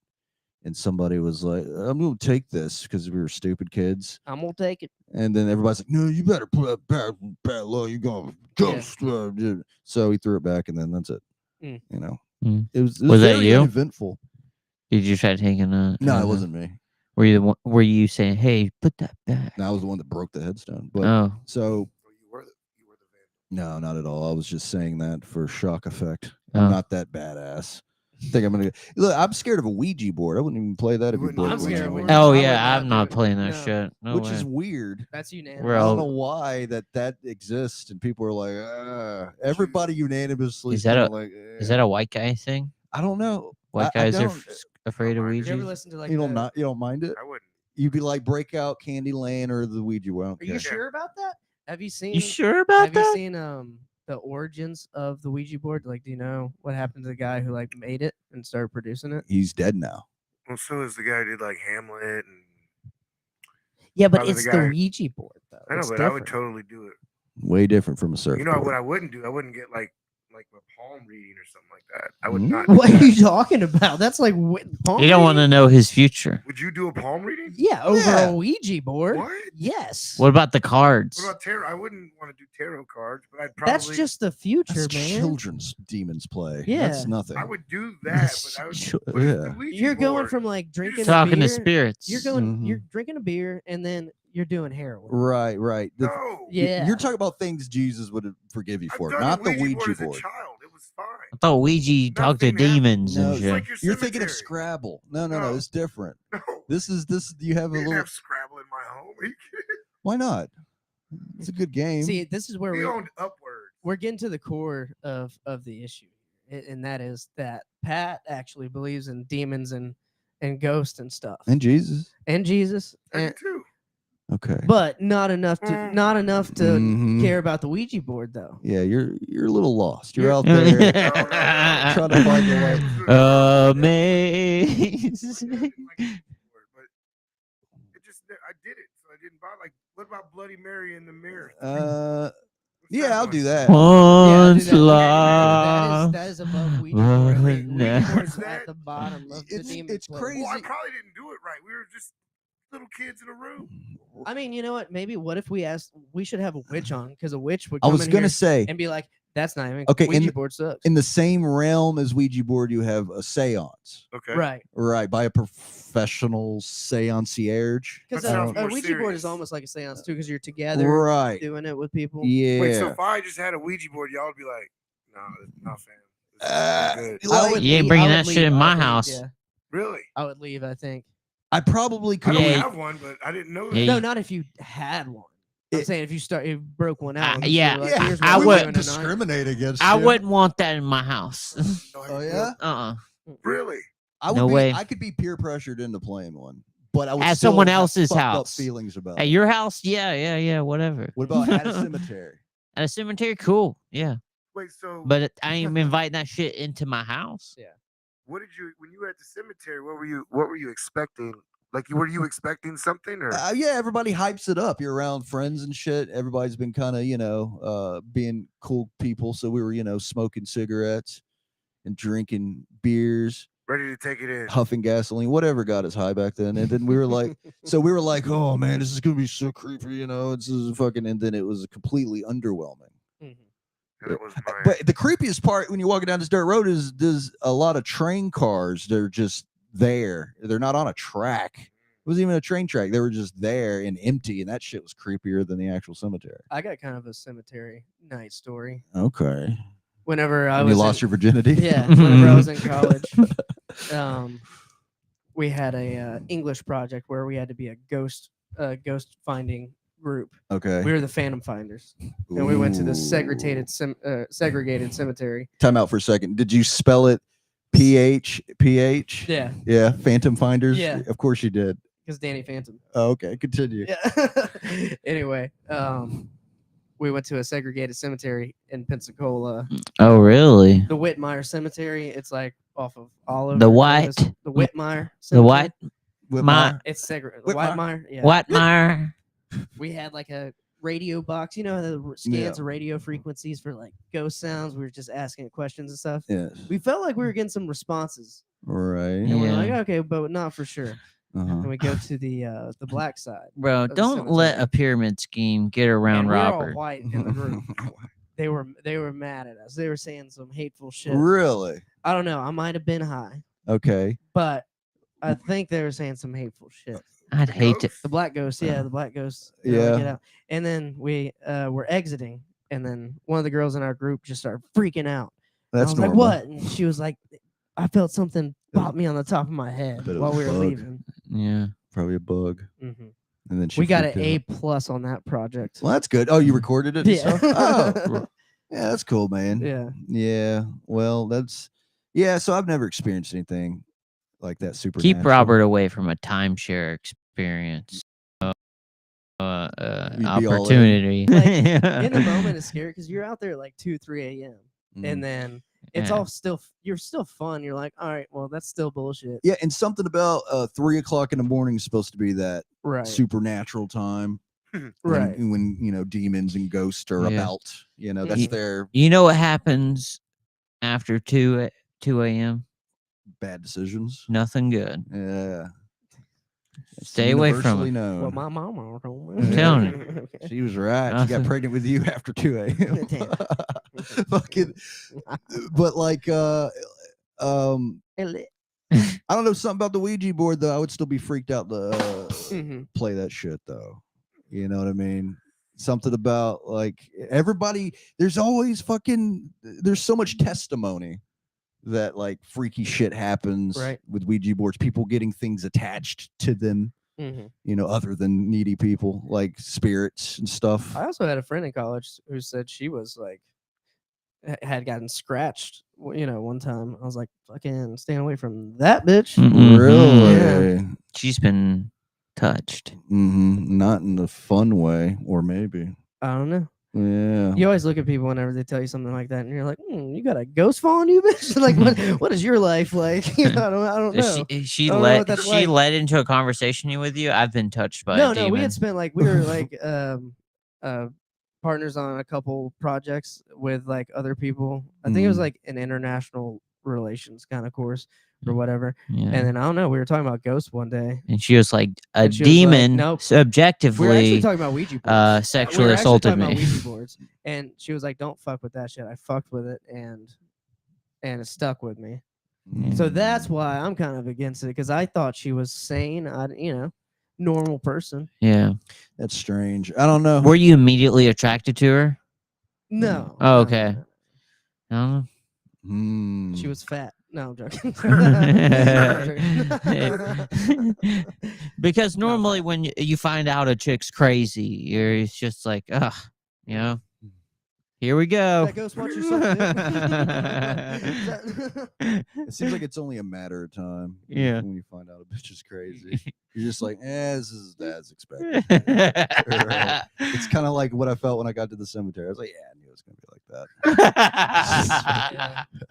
And somebody was like, "I'm gonna take this," because we were stupid kids. I'm gonna take it. And then everybody's like, "No, you better put up bad luck. You're gonna ghost." So he threw it back, and then that's it. Mm. You know, Mm. it was Was that very you? uneventful. Did you try taking a? No, it wasn't me. Were you the one? Were you saying, "Hey, put that back"? No, I was the one that broke the headstone. But Oh, so Oh, you were the vandal. no, not at all. I was just saying that for shock effect. Oh. I'm not that badass. I think I'm gonna look. I'm scared of a Ouija board. I wouldn't even play that if You you wouldn't broke I'm a scared Ouija of board. Ouija. oh I would yeah, not I'm not do it. playing that No. shit. No Which way. is weird. That's unanimous. We're I all- don't know why that exists, and people are like, everybody unanimously. Is that kinda a- like, Is that a white guy thing? I don't know. White I guys are don't- afraid of Did Did you ever Ouija. listen to like you don't the- not you don't mind it? I wouldn't. You'd be like, break out Candyland or the Ouija board. I don't Are you care. sure about that? Have you seen? You sure about Have you that? seen the origins of the Ouija board? Like, do you know what happened to the guy who like made it and started producing it? He's dead now. Well, so is the guy who did like Hamlet, and Yeah, but Probably the it's the guy- Ouija board though. I know, It's but I would different. totally do it. Way different from a surfboard. You know what I wouldn't do? I wouldn't get like a palm reading or something like that. I would not. Mm. do What are that. you talking about? That's like palm You don't want to reading? know his future. Would you do a palm reading? Yeah, over Yeah. a Ouija board. What? Yes. What about the cards? What about tarot? I wouldn't want to do tarot cards, but I'd probably. That's just the future, That's man. children's demons play. Yeah. That's nothing. I would do that, but I would. Chil- what is the yeah. Ouija You're going board? from like drinking a Talking beer. to spirits. You're going. Mhm. You're drinking a beer and then you're doing heroin. Right. The- No. Yeah. You're talking about things Jesus would forgive you I've for, done not the Ouija board. As a board. child. It was fine. I thought Ouija talked to Nothing happened. demons No, and it's shit. like your You're thinking of cemetery. Scrabble. No, No. it's different. No. This. You have a We didn't little. have Scrabble in my home. Are you kidding? Why not? It's a good game. See, this is where We we owned Upward. we're getting to the core of the issue, and that is that Pat actually believes in demons and and ghosts and stuff And Jesus. and Jesus, I do and, too. Okay. but not enough to Mhm. care about the Ouija board though. Yeah, you're a little lost. You're You're- out there. Trying to find the light. Amazing. But it just I did it, so I didn't buy. Like, what about Bloody Mary in the mirror? What's that Yeah, I'll one? do that. Yeah, I'll do Once that. lost. That is above Ouija board. But Ouija board's now- at the bottom of the It's- demon it's place. crazy. Well, I probably didn't do it right. We were just little kids in a room. I mean, you know what? Maybe what if we asked? We should have a witch on because a witch would I come was in gonna here say, and be like, "That's not even Okay, Ouija board sucks." in the same realm as Ouija board, you have a seance, Okay. Right, right? By a professional seancier. because That sounds a more Ouija board serious. is almost like a seance too, because you're together Right. doing it with people. Yeah. Wait, so if I just had a Ouija board, y'all would be like, "Nah, fam. This is Uh, good." like- You ain't leave- bringing I that would shit in leave, my I think, house. Yeah, Really? I would leave. I think. I probably I could. don't Yeah. have one, but I didn't know that. Yeah, No, not if you had one. I'm It- saying if you broke one out. and yeah, you were like, Yeah, "Here's I what we I'm would doing tonight." discriminate against. I you. wouldn't want that in my house. No, I Oh didn't yeah. uh-uh. know. Really? I would No be, way. I could be peer pressured into playing one, but I would At still someone have else's fucked up house. feelings about At it. your house? Yeah, whatever. What about at a cemetery? At a cemetery? Cool. Yeah. Wait, so But I ain't inviting that shit into my house. what did you when you were at the cemetery? What were you expecting? Like, were you expecting something or? Yeah, everybody hypes it up. You're around friends and shit. Everybody's been kind of, being cool people. So we were, smoking cigarettes and drinking beers, Ready to take it in? huffing gasoline, whatever got us high back then. And then we were like, oh man, this is gonna be so creepy, this is fucking. And then it was completely underwhelming. Mhm. And it was mine. But the creepiest part when you're walking down this dirt road is there's a lot of train cars. They're just there. They're not on a track. It wasn't even a train track. They were just there and empty, and that shit was creepier than the actual cemetery. I got kind of a cemetery night story. Okay. Whenever I And was you lost in, your virginity? yeah, whenever I was in college, we had a English project where we had to be a ghost finding group. Okay. We were the Phantom Finders, and we went to the Ooh. segregated cemetery. Time out for a second. Did you spell it PH? Yeah, Yeah. Phantom Finders? Yeah. Of course you did. because Danny Phantom. Oh, okay. Continue. Yeah. Anyway, we went to a segregated cemetery in Pensacola, Oh, really? the Whitmire Cemetery. It's like off of Olive. The or what? the Whitmire. The what? Whitmire. It's segregated. Whitmire. Whitmire. Yeah. Whitmire? We had like a radio box. You know, how the scans of radio frequencies for like ghost sounds. We were just asking it questions and stuff. Yes. We felt like we were getting some responses, Right. and we're like, Yeah. okay, but not for sure. Uh-huh. And we go to the black side. Bro, the don't let cemetery. a pyramid scheme get around And we're all Robert. white in the group. They were mad at us. They were saying some hateful shit. Really? I don't know. I might have been high, Okay. but I think they were saying some hateful shit. I'd hate to. The black ghost, yeah, the black ghost. Yeah. Get out. And then we were exiting, and then one of the girls in our group just started freaking out. And That's I was normal. like, "What?" And she was like, "I felt something pop me on the top of my head Bit of while a we were bug. leaving." Yeah. Probably a bug. Mhm. And then she We got an freaked A out. plus on that project. Well, that's good. Oh, you recorded it? and Yeah. stuff? Oh, yeah, that's cool, man. Yeah. Yeah. Well, so I've never experienced anything like that super. Keep Robert away from a timeshare experience. You'd be all in. Opportunity. Like, In the moment, it's scary because you're out there at like 2, 3 a.m. Mm. and then it's Yeah. all still you're still fun. You're like, all right, well, that's still bullshit. Yeah, and something about 3 o'clock in the morning is supposed to be that Right. supernatural time. Right. When demons and ghosts are Yeah. about. That's Ye- their You know what happens after 2 a.m.? bad decisions. Nothing good. Yeah. It's Stay away from universally it. known. Well, my mama told me. I'm telling you. Okay. She was right. She got Nothing. pregnant with you after 2 a.m. Damn. Fucking, but like, I don't know, something about the Ouija board though. I would still be freaked out to Mhm. play that shit though. You know what I mean? Something about like everybody. There's always there's so much testimony that like freaky shit happens Right. with Ouija boards. People getting things attached to them. Mhm. Other than needy people, like spirits and stuff. I also had a friend in college who said she was like, had gotten scratched. One time I was like, "Fucking staying away from that bitch." Mhm. Really? She's been touched. Not in the fun way, or maybe. I don't know. Yeah. You always look at people whenever they tell you something like that, and you're like, "You got a ghost following you, bitch? Like, what is your life like?" I don't know. She I don't know led what that's she like. led into a conversation with you. I've been touched by a No, demon. we had spent like we were like partners on a couple projects with like other people. I think it was Mm. like an international relations kind of course or whatever. Yeah. And then I don't know, we were talking about ghosts one day. And she was like, a And she was like, demon "Nope." We were actually subjectively talking about Ouija boards. We sexually were actually assaulted talking about me. Ouija boards, and she was like, "Don't fuck with that shit." I fucked with it, and it stuck with me. So that's why I'm kind of against it, because I thought she was sane. Normal person. Yeah. That's strange. I don't know. Were you immediately attracted to her? No. Oh, no, okay. no. Hmm. She was fat. No, I'm joking. Because No, normally fat. when you find out a chick's crazy, it's just like, ugh, here we go. That ghost watch yourself, It seems like it's only a matter of time. Yeah. When you find out a bitch is crazy, you're just like, this is as expected. It's kind of like what I felt when I got to the cemetery. I was like, yeah, I knew it was gonna be like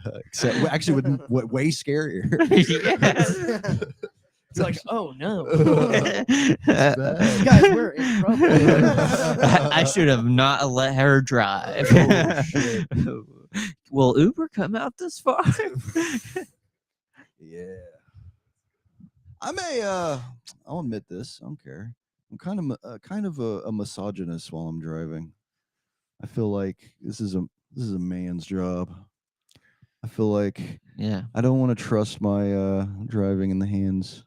that. Except actually, with way scarier. It's like, oh no, bad. guys, we're in trouble. I should have not let her drive. Oh, shit. Will Uber come out this far? Yeah. I'll admit this. I don't care. I'm kind of a misogynist while I'm driving. I feel like this is a man's job. I feel like Yeah. I don't want to trust my driving in the hands.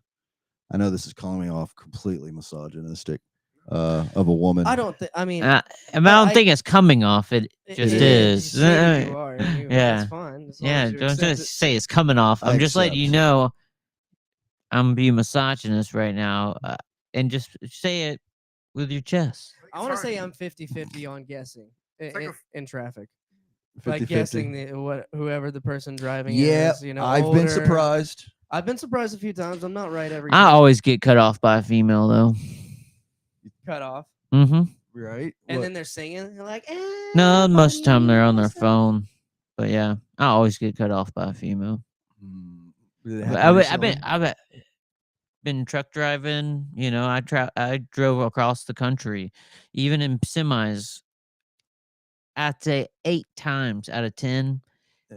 I know this is calling me off completely misogynistic of a woman. I don't think. I mean, I don't think it's coming off. It just it is. You are. Yeah. That's fine. As long Yeah, as you don't accept just it. say it's coming off. I I'm just letting you accept. know I'm being misogynist right now, and just say it with your chest. I want to say I'm 50-50 on guessing in traffic. 50-50. Like guessing whoever the person driving Yeah, is. I've been older. surprised. I've been surprised a few times. I'm not right every I time. always get cut off by a female though. Cut off. Mm-hmm. Right? And then they're singing. They're like, No, most of the time they're on their buddy, phone. But yeah, I always get cut off by a female. Did it But happen I've recently? been truck driving. I drove across the country, even in semis. I'd say 8 times out of 10,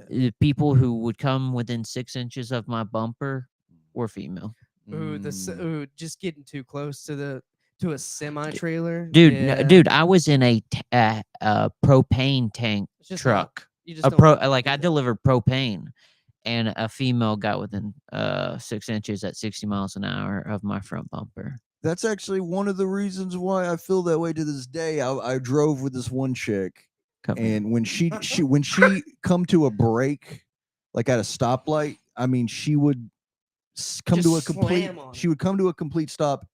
the people who would come within 6 inches of my bumper were female. Ooh, just getting too close to a semi trailer. Dude, yeah. dude, I was in a propane tank It's just truck. You just don't want I delivered propane, and a female got within 6 inches at 60 miles an hour of my front bumper. That's actually one of the reasons why I feel that way to this day. I drove with this one chick, and when she come to a break, like at a stoplight, I mean, she would come to a complete stop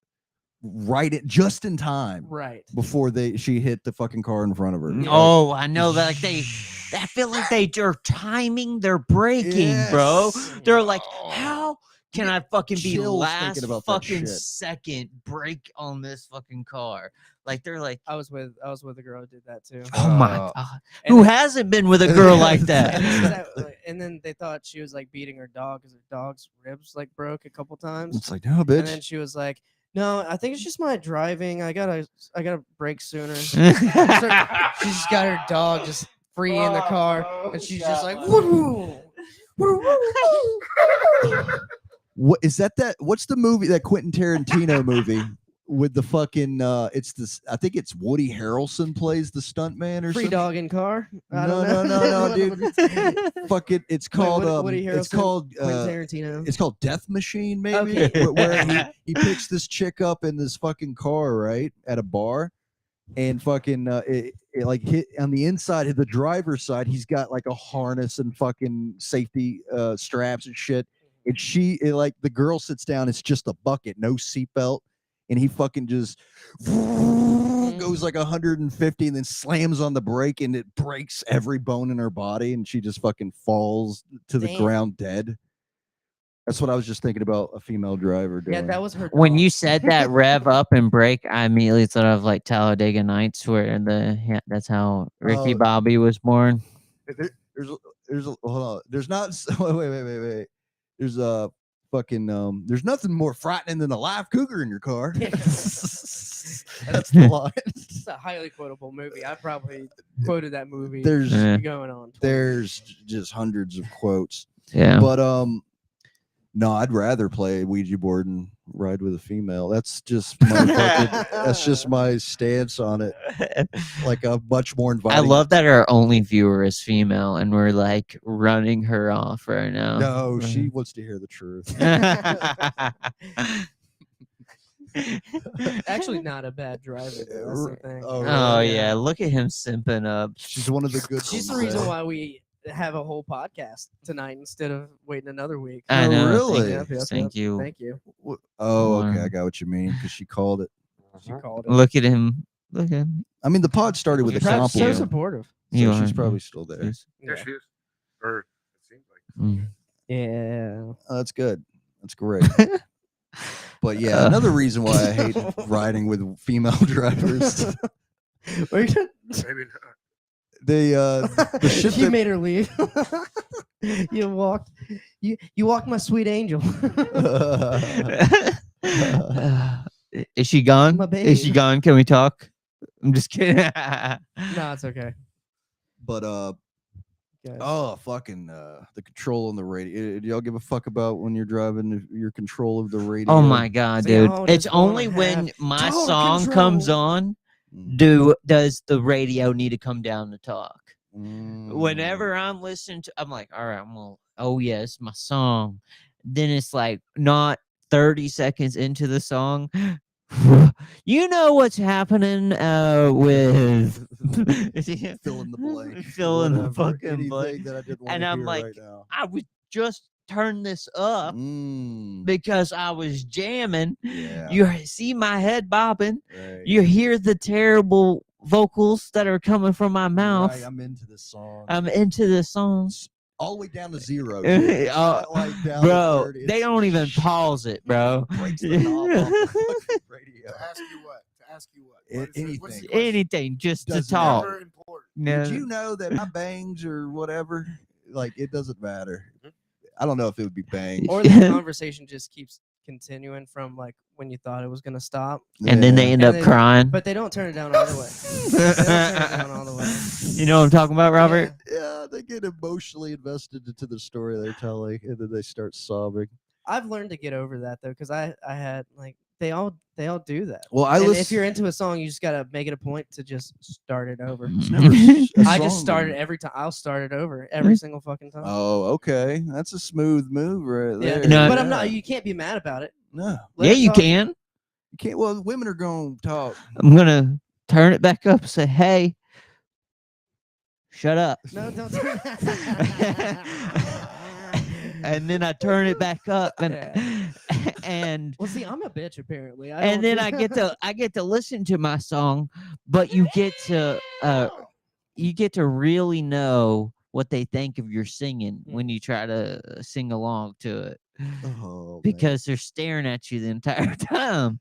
just in time, right before she hit the fucking car in front of her. Oh, I know that. Like I feel like they're timing their braking, bro. They're like, how can I fucking be last fucking second brake on this fucking car? Like they're like, I was with a girl who did that too. oh my god, who hasn't been with a girl like that? And then they thought she was like beating her dog because her dog's ribs like broke a couple times. It's like, no, bitch. And then she was like, no, I think it's just my driving. I gotta brake sooner. She just got her dog just free in the car, and she's just like, woo. What is that? What's the movie, that Quentin Tarantino movie with the fucking? It's this. I think it's Woody Harrelson plays the stuntman or Free something. dog in car. No, dude. Fuck it. It's called. Woody Harrelson, it's called. Quentin Tarantino. It's called Death Machine, maybe. Okay. Where he picks this chick up in this fucking car, right, at a bar, and fucking it like hit on the inside of the driver's side. He's got like a harness and fucking safety straps and shit. And like the girl sits down. It's just a bucket, no seatbelt. and he fucking just goes like 150 and then slams on the brake and it breaks every bone in her body and she just fucking falls to the Damn. ground dead. That's what I was just thinking about a female driver doing. Yeah, that was her. When dog. you said that rev up and break, I immediately thought of like Talladega Nights, where that's how Ricky Oh. Bobby was born. There's a hold on. There's not wait. There's a fucking there's nothing more frightening than a live cougar in your car. That's the line. It's a highly quotable movie. I probably quoted that movie. There's Yeah. going on. 20 there's just hundreds of quotes. Yeah. But no, I'd rather play Ouija board and ride with a female. That's just my that's just my stance on it. Like a much more I inviting. love that our only viewer is female, and we're like running her off right now. No, she wants to hear the truth. Actually, not a bad driver. Though. That's the thing. Oh, Oh really? yeah, look at him simping up. She's one of the good She's ones. the reason eh? why we have a whole podcast tonight instead of waiting another week. I Oh, know. really? Thank you. Thank you. Oh, okay. Wow. I got what you mean because she called it. She called it. Look at him. Look at him. I mean, the pod started with a You're so compliment. supportive. So You she's are. probably still there. Yes. Yeah, she is. Or it seems like. Mm. Yeah. Oh, that's good. That's great. But yeah, another reason why I hate riding with female drivers. Were you- Maybe not. They the shit you that, made her leave. you walked my sweet angel. Is she gone? My Is she babe. gone? Can we talk? I'm just kidding. No, it's okay. but Guys. oh fucking the control on the radio. Do y'all give a fuck about when you're driving your control of the radio? Oh my god, So dude! y'all It's just wanna only when have my total song comes control. on Mm. does the radio need to come down to talk. Mm. Whenever I'm listening to, I'm like, all right, oh yes, my song. Then it's like not 30 seconds into the song. You know what's happening with fill in the blank. Fill in the whatever, fucking anything blank. that I didn't want And to I'm hear like, right now. I would just turn this up Mm, because I was jamming. yeah, You see my head bobbing. right. You hear the terrible vocals that are coming from my mouth. Right, I'm into this song. I'm into the songs. all the way down to zero. Oh, too. It's not like down to Bro, 30, they it's don't even just pause it, bro. breaks the knob off the fucking radio. To ask you what? To ask you what? A- What is it- what's the anything. question? Anything just to Doesn't talk. Never important. No. Did you know that my bangs or whatever? Like it doesn't matter. I don't know if it would be bangs. Or the conversation just keeps continuing from like when you thought it was gonna stop, And then they end And up they- crying. but they don't turn it down all the way. They don't turn it down all the way. You know what I'm talking about, Robert? Yeah, they get emotionally invested into the story they're telling, and then they start sobbing. I've learned to get over that though, because I had like they all do that. Well, I And listen. if you're into a song, you just gotta make it a point to just start it over. I just start it every time. I'll start it over every single fucking time. Oh, okay. That's a smooth move right yeah, there. No, but I'm not. You can't be mad about it. No, Let Yeah, it you talk. can. you can't. Well, women are going to talk. I'm gonna turn it back up and say, "Hey, shut up." No, don't. And then I turn it back up, and and Well, see, I'm a bitch apparently. and then I get to listen to my song, but you get to really know what they think of your singing when you try to sing along to it, Oh, man. because they're staring at you the entire time.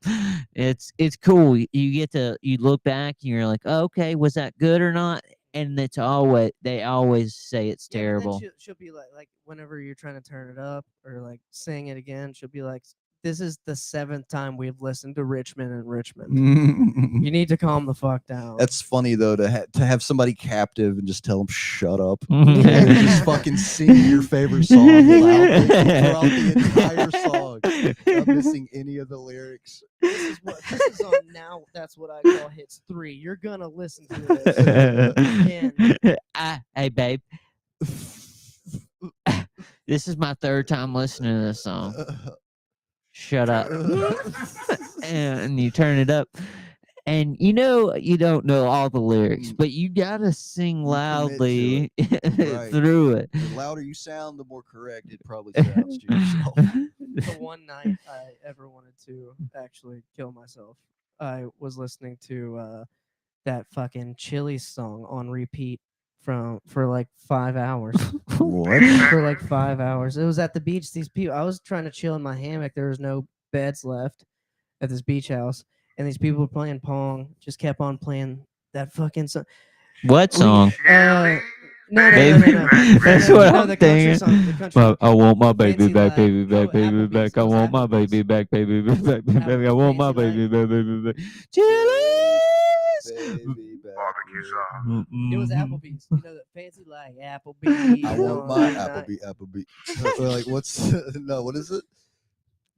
It's cool. You get to look back and you're like, oh, okay, was that good or not? And they always say it's Yeah, but then terrible. she'll be like, whenever you're trying to turn it up or like sing it again, she'll be like, "This is the 7th time we've listened to Richmond and Richmond. You need to calm the fuck down." That's funny though to have somebody captive and just tell them shut up. Mhm. And just fucking sing your favorite song loudly throughout the entire song, not missing any of the lyrics. This is on now. That's what I call hits 3. You're gonna listen to this. again. Hey, babe. This is my 3rd time listening to this song. Shut up. And you turn it up. And you know you don't know all the lyrics, Mm. but you gotta sing You commit to loudly Right. through it. The louder you sound, the more correct it probably sounds to yourself. The one night I ever wanted to actually kill myself, I was listening to that fucking Chili song on repeat for like 5 hours. What? For like 5 hours. It was at the beach. These people, I was trying to chill in my hammock. There was no beds left at this beach house, and these people were playing pong. Just kept on playing that fucking song. What song? No, no, Baby, no, no, no. that's No, what no, I'm the country thinking. song. The country But I want my baby Fancy back, Life. baby No, back, baby Applebee's. back. I It was want my Applebee's. baby back, baby back, baby back. I want my Fancy Life. baby back, baby back. Chili's. Baby back Barbecue rib. sauce. It was Mhm. Applebee's. You know that fancy like Applebee's. I want on my date night. Applebee. Like what's no? What is it?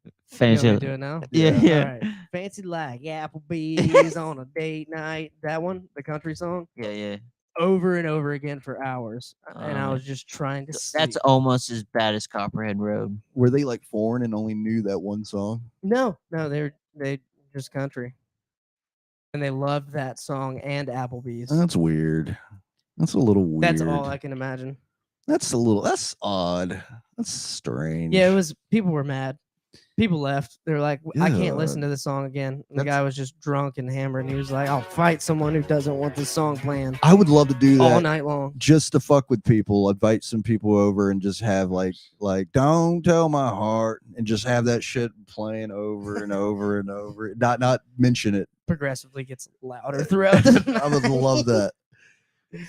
You want Fancy. me to do it now? Yeah, Yeah. yeah. All right. Fancy like Applebee's on a date night. That one, the country song, Yeah, yeah. over and over again for hours, and I Oh, was just trying to. that's sleep. almost as bad as Copperhead Road. Were they like foreign and only knew that one song? No, they just country, and they loved that song and Applebee's. That's weird. That's a little weird. That's all I can imagine. That's odd. That's strange. Yeah, it was. People were mad. People left. They're like, I Yeah. can't listen to this song again. And the That's- guy was just drunk and hammered, and he was like, I'll fight someone who doesn't want this song playing I would love to do all that night long. just to fuck with people. Invite some people over and just have like don't tell my heart and just have that shit playing over and over and over. Not mention it. Progressively gets louder throughout the night. I would love that.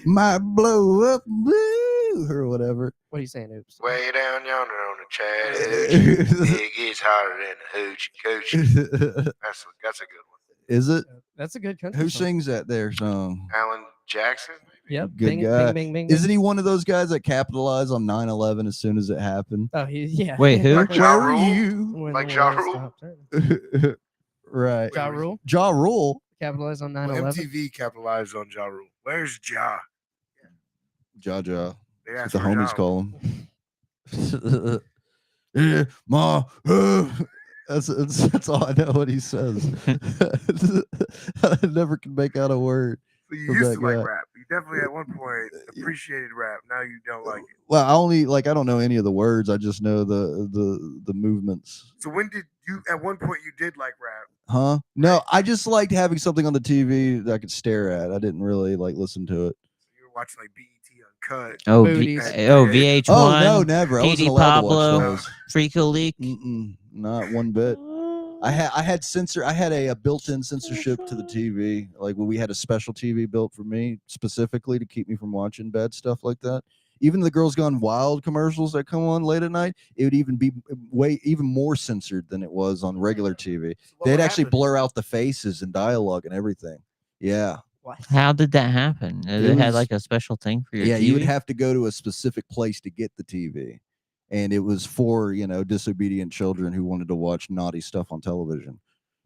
Might blow up blue or whatever. What are you saying, Oops? Way down yonder on the Chattahoochee, it gets hotter than a hoochie coochie. That's a good one. Is it? That's a good country Who song. sings that there song? Alan Jackson. Maybe? Yep. Good bing, guy. Bing, bing, bing, Isn't bing. he one of those guys that capitalized on 9/11 as soon as it happened? Oh, yeah. Wait, who? Like Ja Where are Rule? you? When Like the Ja world Rule? stopped turning. Right. Ja Rule Ja Rule. capitalized on Well, 9/11. MTV capitalized on Ja Rule. Where's Ja? Ja. They That's asked what the for homies Ja. call him. Yeah, ma. That's all I know what he says. I never can make out a word. So you from used that to like guy. rap. You definitely at one point appreciated rap. Now you don't like it. Well, I only I don't know any of the words. I just know the movements. So when did you? At one point you did like rap. Huh? No, I just liked having something on the TV that I could stare at. I didn't really like listen to it. You were watching like BET Uncut. Oh, Booties. VH1. Oh no, never. I PD wasn't allowed Pablo. to watch those. Freako Leak. Not one bit. I had a built-in censorship to the TV. Like when we had a special TV built for me specifically to keep me from watching bad stuff like that. Even the Girls Gone Wild commercials that come on late at night, it would even be even more censored than it was on regular TV. So what They'd would actually happen? blur out the faces and dialogue and everything. Yeah. What? How did that happen? It They had was- like a special thing for your Yeah, TV? you would have to go to a specific place to get the TV. And it was for, disobedient children who wanted to watch naughty stuff on television.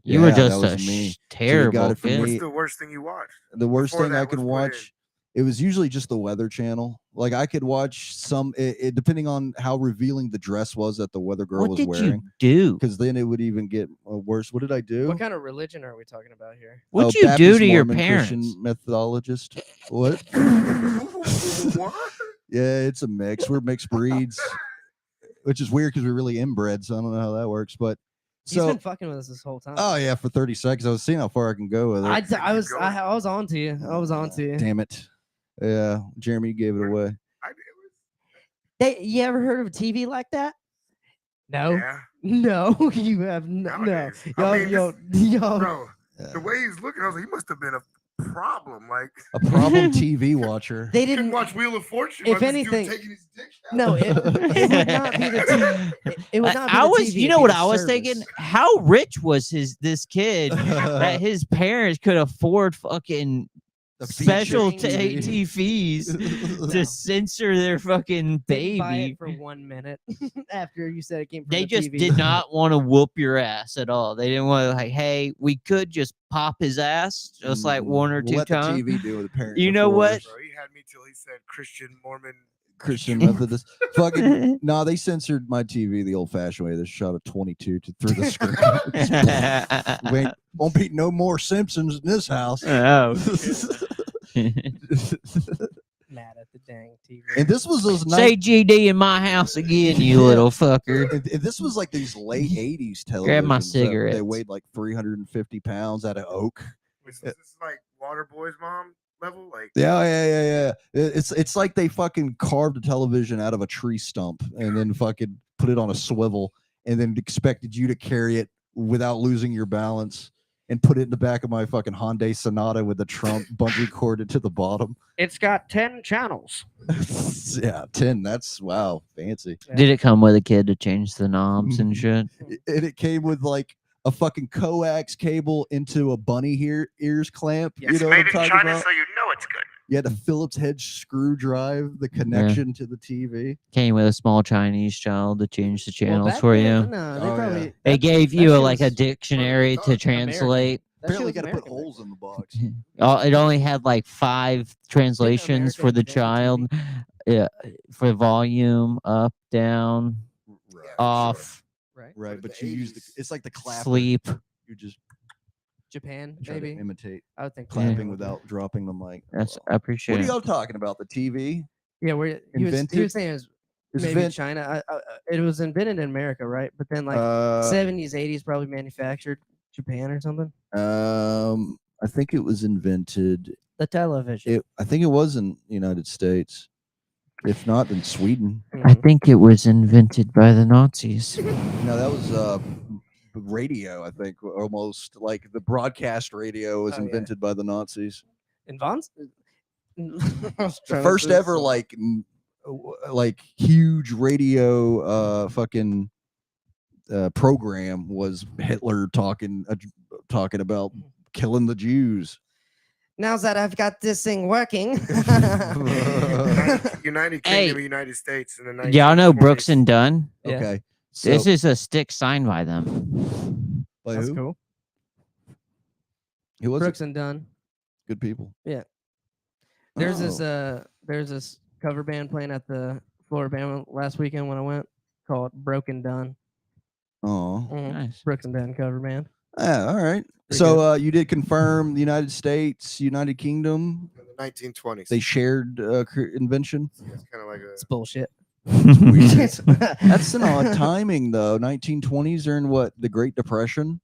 You were Yeah, that just was a me. terrible it for kid. me. What's the worst thing you watched? The worst Before thing I that could was put in. watch, it was usually just the Weather Channel. Like I could watch some, depending on how revealing the dress was that the weather girl What was did wearing. you do? Because then it would even get worse. What did I do? What kind of religion are we talking about here? What'd Oh, you do Baptist, to your Mormon, parents? Christian methodologist. What? What? Yeah, it's a mix. We're mixed breeds, which is weird because we're really inbred. So I don't know how that works. But He's so, been fucking with us this whole time. oh yeah, for 30 seconds, I was seeing how far I can go with it. I was going. I was on to you. I was on to you. Damn it. Yeah, Jeremy, you gave it away. You ever heard of a TV like that? No, Yeah, no, you have no. nowadays. Y'all, I mean, y'all, bro, Yeah. the way he's looking, I was like, he must have been a problem. Like, A problem TV watcher. they you couldn't didn't. watch Wheel of Fortune. if while this dude anything- taking his dick out? No, it would not be the TV. It would not be I the was, TV, you it'd know be what the I was service. thinking? How rich was this kid that his parents could afford fucking The special feature TV. fees No. to censor their fucking Didn't buy baby? it for 1 minute after you said it came from They the just TV. did not want to whoop your ass at all. They didn't want to like, hey, we could just pop his ass just like Mm, one or we'll two let times. the TV do the parents. You know what? Bro, he had me till he said Christian, Mormon, Christian Methodist. Fucking nah, they censored my TV the old-fashioned way. They shot a 22 through the screen. Won't be no more Simpsons in this house. Oh. Mad at the dang TV. And this was those Say GD in my house again, you little fucker. And this was like these late 80s televisions. Grab my that cigarettes. They weighed like 350 pounds out of oak. This is like Waterboy's mom level, like Yeah. It's like they fucking carved a television out of a tree stump and then fucking put it on a swivel and then expected you to carry it without losing your balance and put it in the back of my fucking Hyundai Sonata with the trunk bungee corded to the bottom. It's got 10 channels. Yeah, 10. That's wow, fancy. Did it come with a kid to change the knobs and shit? And it came with like a fucking coax cable into a bunny ears clamp. Yes. You know what I'm talking about? so you know it's good. You had a Phillips head screw drive, the connection to the TV. Came with a small Chinese child to change the Well, channels back for then, you. No, they Oh, yeah. probably. They gave that you shit like a was- dictionary to translate. that shit Apparently, was got to put American back holes in the box. It only had like 5 translations for the America invented child. Yeah, for volume, up, down, Right, off, right? right. But But the you use the. 80s. It's like the clapper. sleep. You just Japan, try maybe. to imitate I would think clapping Japan would be- without dropping the mic. That's Well, I appreciate what are it. y'all talking about? The TV? Yeah, where he was Invented? saying it was Is maybe invent- China. It was invented in America, right? But then like 70s, 80s, probably manufactured Japan or something. I think it was invented. The television. I think it was in the United States. If not, in Sweden. I think it was invented by the Nazis. No, that was radio. I think almost like the broadcast radio was Oh, yeah. invented by the Nazis. In Vaughn's. The first ever like huge radio fucking program was Hitler talking about killing the Jews. Now that I've got this thing working. United Hey. Kingdom, United States in the Y'all know 1920s. Brooks and Dunn? Yeah. Okay. So, This is a stick signed by them. by That's who? cool. Who was Brooks it? and Dunn. Good people. There's this Oh. there's this cover band playing at the Florida Band last weekend when I went called Broken Dunn. Oh. Nice. Brooks and Dunn cover band. Yeah, all right. Pretty So you did confirm the United States, United Kingdom, In the 1920s. they shared invention. It's kind of like a It's bullshit. That's an odd timing though. 1920s are in what? The Great Depression?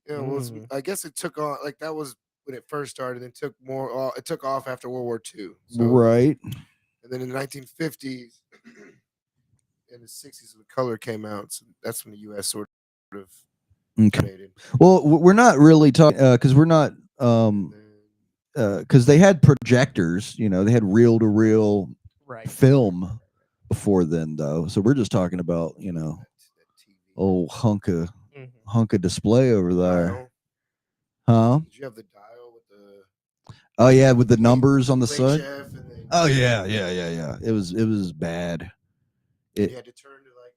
Yeah, well, Mm. I guess it took on like that was when it first started. And took more. It took off after World War II. So, Right. And then in the 1950s and the 60s, when color came out. So that's when the U.S. sort of Okay. dominated. Well, we're not really talking because we're not And then because they had projectors, they had reel to reel Right. film before then though. So we're just talking about, that TV. old hunk of Mhm. display over there. Dial. Huh? Did you have the dial with the Oh yeah, with the numbers on the side. VHF and then Oh yeah. It was bad. you It had to turn to like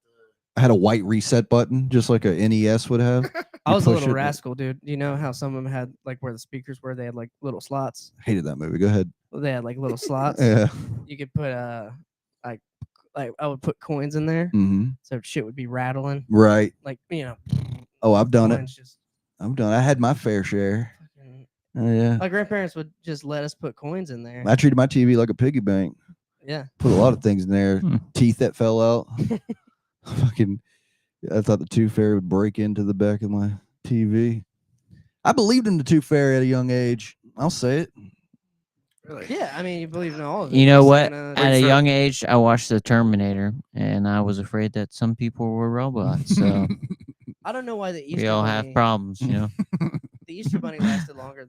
the had a white reset button, just like a NES would have. I You was a push little it, rascal, dude. You know how some of them had like where the speakers were? They had like little slots. Hated that movie. Go ahead. They had like little slots. Yeah. You could put like I would put coins in there, Mm-hmm. so shit would be rattling. Right. Like Oh, I've done it. coins just I've done. I had my fair share. fucking- Oh yeah. My grandparents would just let us put coins in there. I treated my TV like a piggy bank. Yeah. Put a lot of things in there. Hmm. Teeth that fell out. Fucking. I thought the Tooth Fairy would break into the back of my TV. I believed in the Tooth Fairy at a young age. I'll say it. really. Yeah, I mean, you believe in all of it. You know Just what? Santa, At a for- young age, I watched The Terminator, and I was afraid that some people were robots. So I don't know why the Easter we all Bunny, have problems, you know. the Easter Bunny lasted longer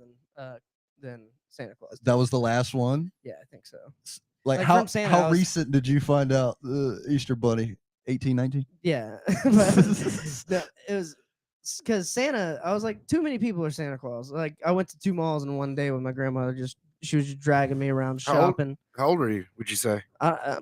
than Santa Claus. That was the last one. Yeah, I think so. Like, Like, how from Santa, I how was- recent did you find out the Easter Bunny? 1819. Yeah, but no, it was because Santa. I was like, too many people are Santa Claus. Like, I went to 2 malls in one day with my grandmother. She was just dragging me around How old- shopping. How old were you? Would you say?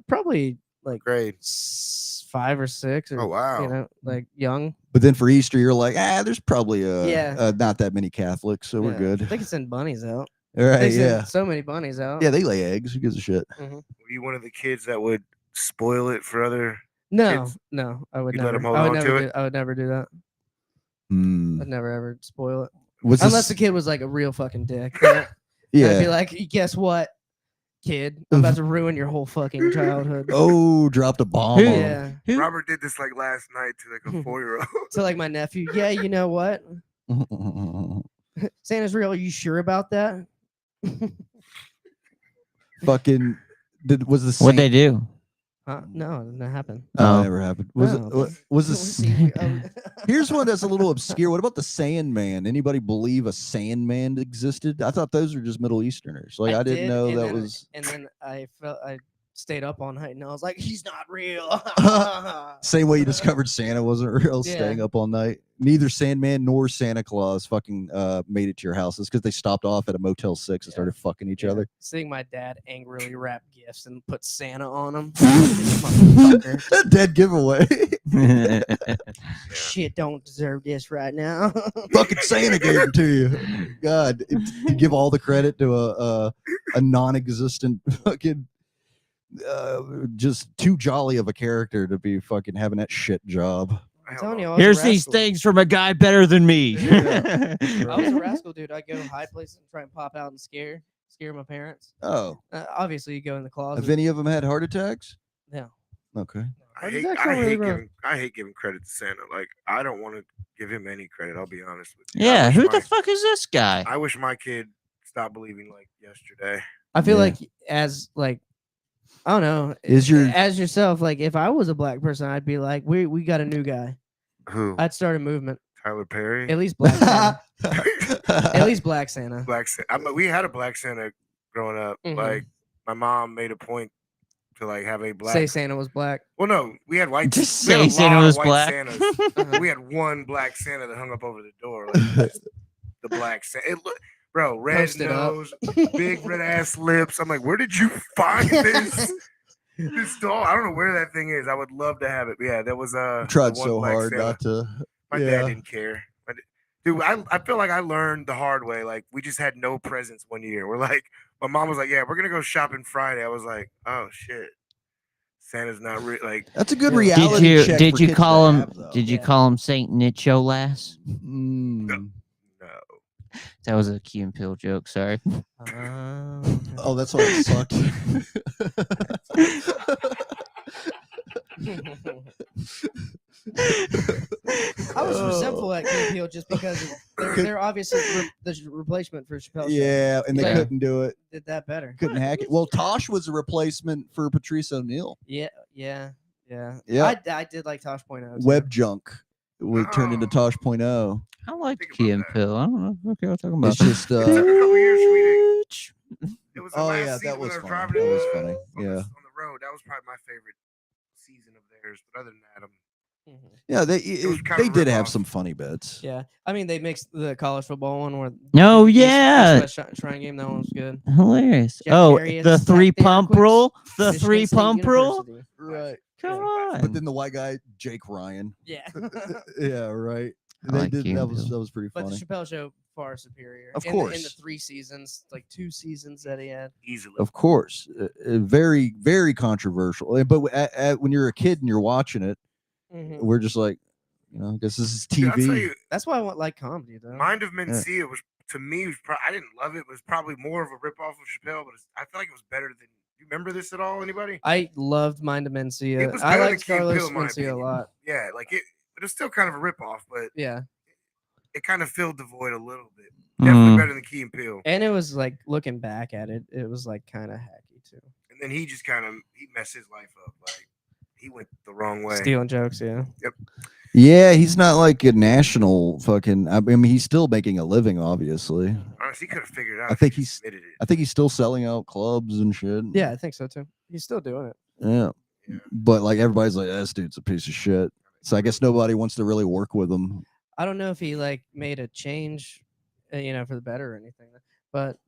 Probably like Grade. 5 or 6. Or, Oh wow. You know, like young. But then for Easter, you're like, there's probably Yeah. not that many Catholics, so we're Yeah, good. I think it's in bunnies out. Right, They send yeah. so many bunnies out. Yeah, they lay eggs. Who gives a shit? Were you one of the kids that would spoil it for other? No, kids? no, I would You'd let never. 'em hold I would on never to do. I would never do that. Hmm. I'd never ever spoil it Was unless this, the kid was like a real fucking dick. I'd be yeah. like, guess what, kid? I'm about to ruin your whole fucking childhood. Oh, dropped a bomb Who- on him. Yeah. Who- Robert did this like last night to like a 4-year-old. So like my nephew. Yeah, you know what? Santa's real. Are you sure about that? Fucking was the What'd they same. do? No, it didn't happen. Oh, Oh. never happened. Was No, it? but- Was the See, we- Here's one that's a little obscure. What about the Sandman? Anybody believe a Sandman existed? I thought those were just Middle Easterners. Like I didn't did, know and that then- was And then I stayed up all night, and I was like, he's not real. same way you discovered Santa wasn't real. Staying Yeah. up all night. Neither Sandman nor Santa Claus fucking made it to your houses because they stopped off at a Motel 6 and Yeah. started fucking each Yeah. other. Seeing my dad angrily wrap gifts and put Santa on them. Motherfucker. Dead giveaway. Shit, don't deserve this right now. Fucking Santa gave it to you. God, to give all the credit to a non-existent fucking just too jolly of a character to be fucking having that shit job. I'm telling you, I was Here's a these rascal. things from a guy better than me. I was a rascal, dude. I'd go high places and try and pop out and scare my parents. Oh, Obviously, you go in the closet. have any of them had heart attacks? No. Okay. I He's hate, actually I, really hate rough. giving, I hate giving credit to Santa. Like I don't want to give him any credit. I'll be honest with you. Yeah, who the my, fuck is this guy? I wish my kid stopped believing like yesterday. I feel Yeah. like as like I don't know. Is your- as yourself, like if I was a black person, I'd be like, we got a new guy. Who? I'd start a movement. Tyler Perry. At least black Santa. At least black Santa. Black Santa. We had a Black Santa growing up. Mhm. Like my mom made a point to like have a black. Say Santa was black. Well, no, we had white. Just we had a say Santa lot of was white black. Santas. Uh-huh. We had one black Santa that hung up over the door. Like, that's the black Santa. It look, bro, red Post it up. nose, big red ass lips. I'm like, where did you find this? This doll. I don't know where that thing is. I would love to have it. But yeah, that was Tried the one so black hard Santa. not to. My yeah. dad didn't care. Dude, I feel like I learned the hard way. Like we just had no presents one year. We're like, my mom was like, "Yeah, we're gonna go shopping Friday." I was like, "Oh shit, Santa's not real." Like, That's a good Yeah. reality check. Did for you kids call to him? have, though. Did you Yeah. call him Saint Nicholas? Mm. no. That was a Key and Peele joke. Sorry. Oh, that's why it sucked. I was resentful at Key and Peele just because they're obviously the replacement for Chappelle. Show. Yeah, and they Yeah. couldn't do it. Did that better. Couldn't hack it. Well, Tosh was a replacement for Patrice O'Neill. Yeah. Yeah. I did like Tosh Point out. Web junk. We turned into Oh. Tosh.0. I like Think Key about and that. Peele. I don't know. Okay, what I'm talking about. It's just It took a couple years for me to. It was the Oh, last yeah, that season when was I was funny. driving That in was the- funny. on the- Yeah. on the road. That was probably my favorite season of theirs. But other than that, Yeah, they was kind they of a did have rip-off. some funny bits. Yeah, I mean they mixed the college football one where. Oh, East yeah. West Shrine game. That one was good. Hilarious. Jeff Oh, Harry the is back three there, pump quits rule. The Michigan three State pump rule. University. Right. Come Yeah. on. But then the white guy, Jake Ryan. Yeah. Yeah, right. I They like did Key that and was Peele. that was pretty But the funny. Chappelle Show far superior. Of in the course. 3 seasons, like 2 seasons that he had. easily. Of course. Very, very controversial. But when you're a kid and you're watching it, Mhm. we're just like, I guess this is Dude, I'll tell TV. you, That's why I want like comedy though. Mind of Mencia was to me was I didn't love it. It was probably more of a ripoff of Chappelle, but I feel like it was better than. You remember this at all? Anybody? I loved Mind of It Mencia. was I better than liked Key and Carlos Peele, in my Mencia a opinion. lot. Yeah, like it was still kind of a ripoff, but Yeah. it kind of filled the void a little bit. Definitely Mm. better than Key and Peele. And it was like looking back at it, it was like kind of hacky too. And then he just kind of he messed his life up. Like he went the wrong way. Stealing jokes, yeah. Yeah, he's not like a national fucking. I mean, he's still making a living, obviously. Honestly, he could have figured it out. I if think he he's- admitted it. I think he's still selling out clubs and shit. Yeah, I think so too. He's still doing it. Yeah. Yeah. But like everybody's like, this dude's a piece of shit. So I guess nobody wants to really work with him. I don't know if he like made a change, for the better or anything. But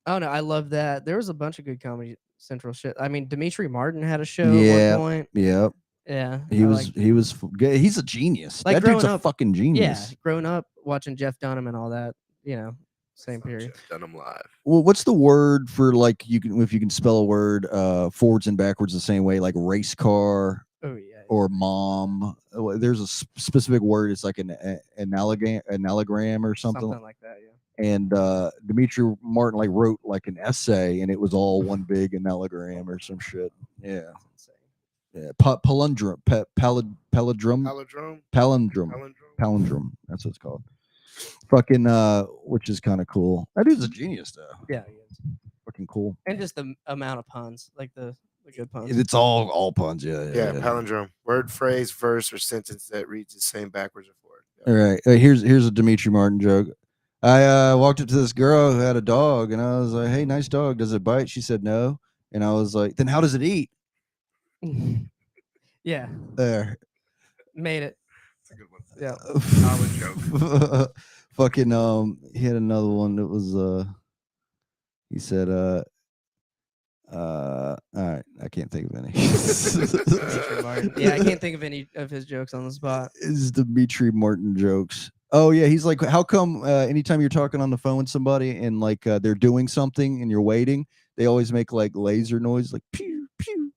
I don't know. I love that. There was a bunch of good Comedy Central shit. I mean, Dimitri Martin had a show Yeah. at one point. Yeah. Yeah, He I was like- he was he's a genius. Like that dude's growing a up- fucking yeah. genius. Growing up watching Jeff Dunham and all that, Same period. Done them live. Well, what's the word for like you can if you can spell a word forwards and backwards the same way, like race car Oh yeah. or mom? There's a specific word. It's like an analogram or something. like that. Yeah. And Demetri Martin like wrote like an essay, and it was all one big analogram or some shit. Yeah, That's insane. yeah. Palindrome, palindrome, Palindrome. palindrome, palindrome. That's what it's called. Fucking which is kind of cool. That dude's a genius though. Yeah. He is. Fucking cool. And just the amount of puns, like the good puns. It's all puns. Yeah, Yeah, palindrome. Word, phrase, verse, or sentence that reads the same backwards or forward. All right. Here's a Demetri Martin joke. I walked up to this girl who had a dog, and I was like, "Hey, nice dog. Does it bite?" She said, "No." And I was like, "Then how does it eat?" Yeah. There. Made it. That's a good one. Yeah. Solid joke. Fucking he had another one that was he said all right, I can't think of any. Demetri Martin. Yeah, I can't think of any of his jokes on the spot. Is Demetri Martin jokes. Oh yeah, he's like, how come anytime you're talking on the phone with somebody and like they're doing something and you're waiting, they always make like laser noise, like pew pew.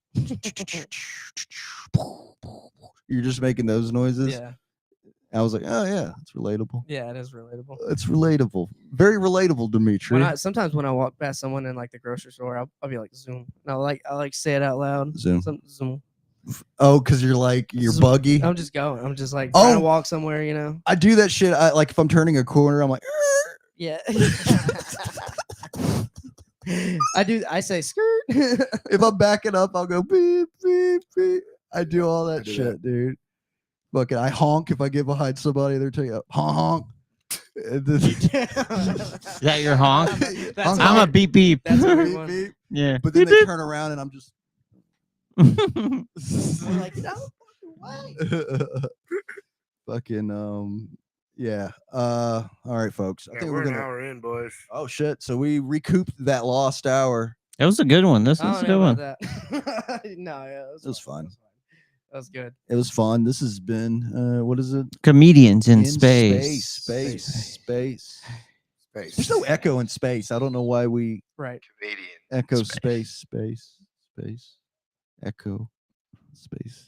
You're just making those noises. Yeah. I was like, oh yeah, it's relatable. Yeah, it is relatable. It's relatable. Very relatable, Demetri. Sometimes when I walk past someone in like the grocery store, I'll be like zoom. And I like say it out loud. Zoom. Zoom. Oh, because you're Zoom. buggy. I'm just going. I'm just like trying to Oh. walk somewhere, you know. I do that shit. I like if I'm turning a corner, I'm like, Yeah. I do. I say skirt. if I'm backing up, I'll go beep beep beep. I do all that do shit, dude. Fucking, I honk if I get behind somebody. They're telling you honk honk. And then- Is that your honk? That's Honk, I'm a hard. beep beep. That's a beep, good one. beep. Yeah. But then they turn around and I'm just I'm like, no fucking way. fucking yeah. All right, folks. I Yeah, think we're we're an gonna. hour in, boys. Oh shit! So we recouped that lost hour. That was a good one. This I is a don't good know one. about that. No, yeah, It was fun. That was good. It was fun. This has been what is it? Comedians in space. Space. Space. There's no echo in space. I don't know why we Right. Canadian. echo Space. space. Echo space.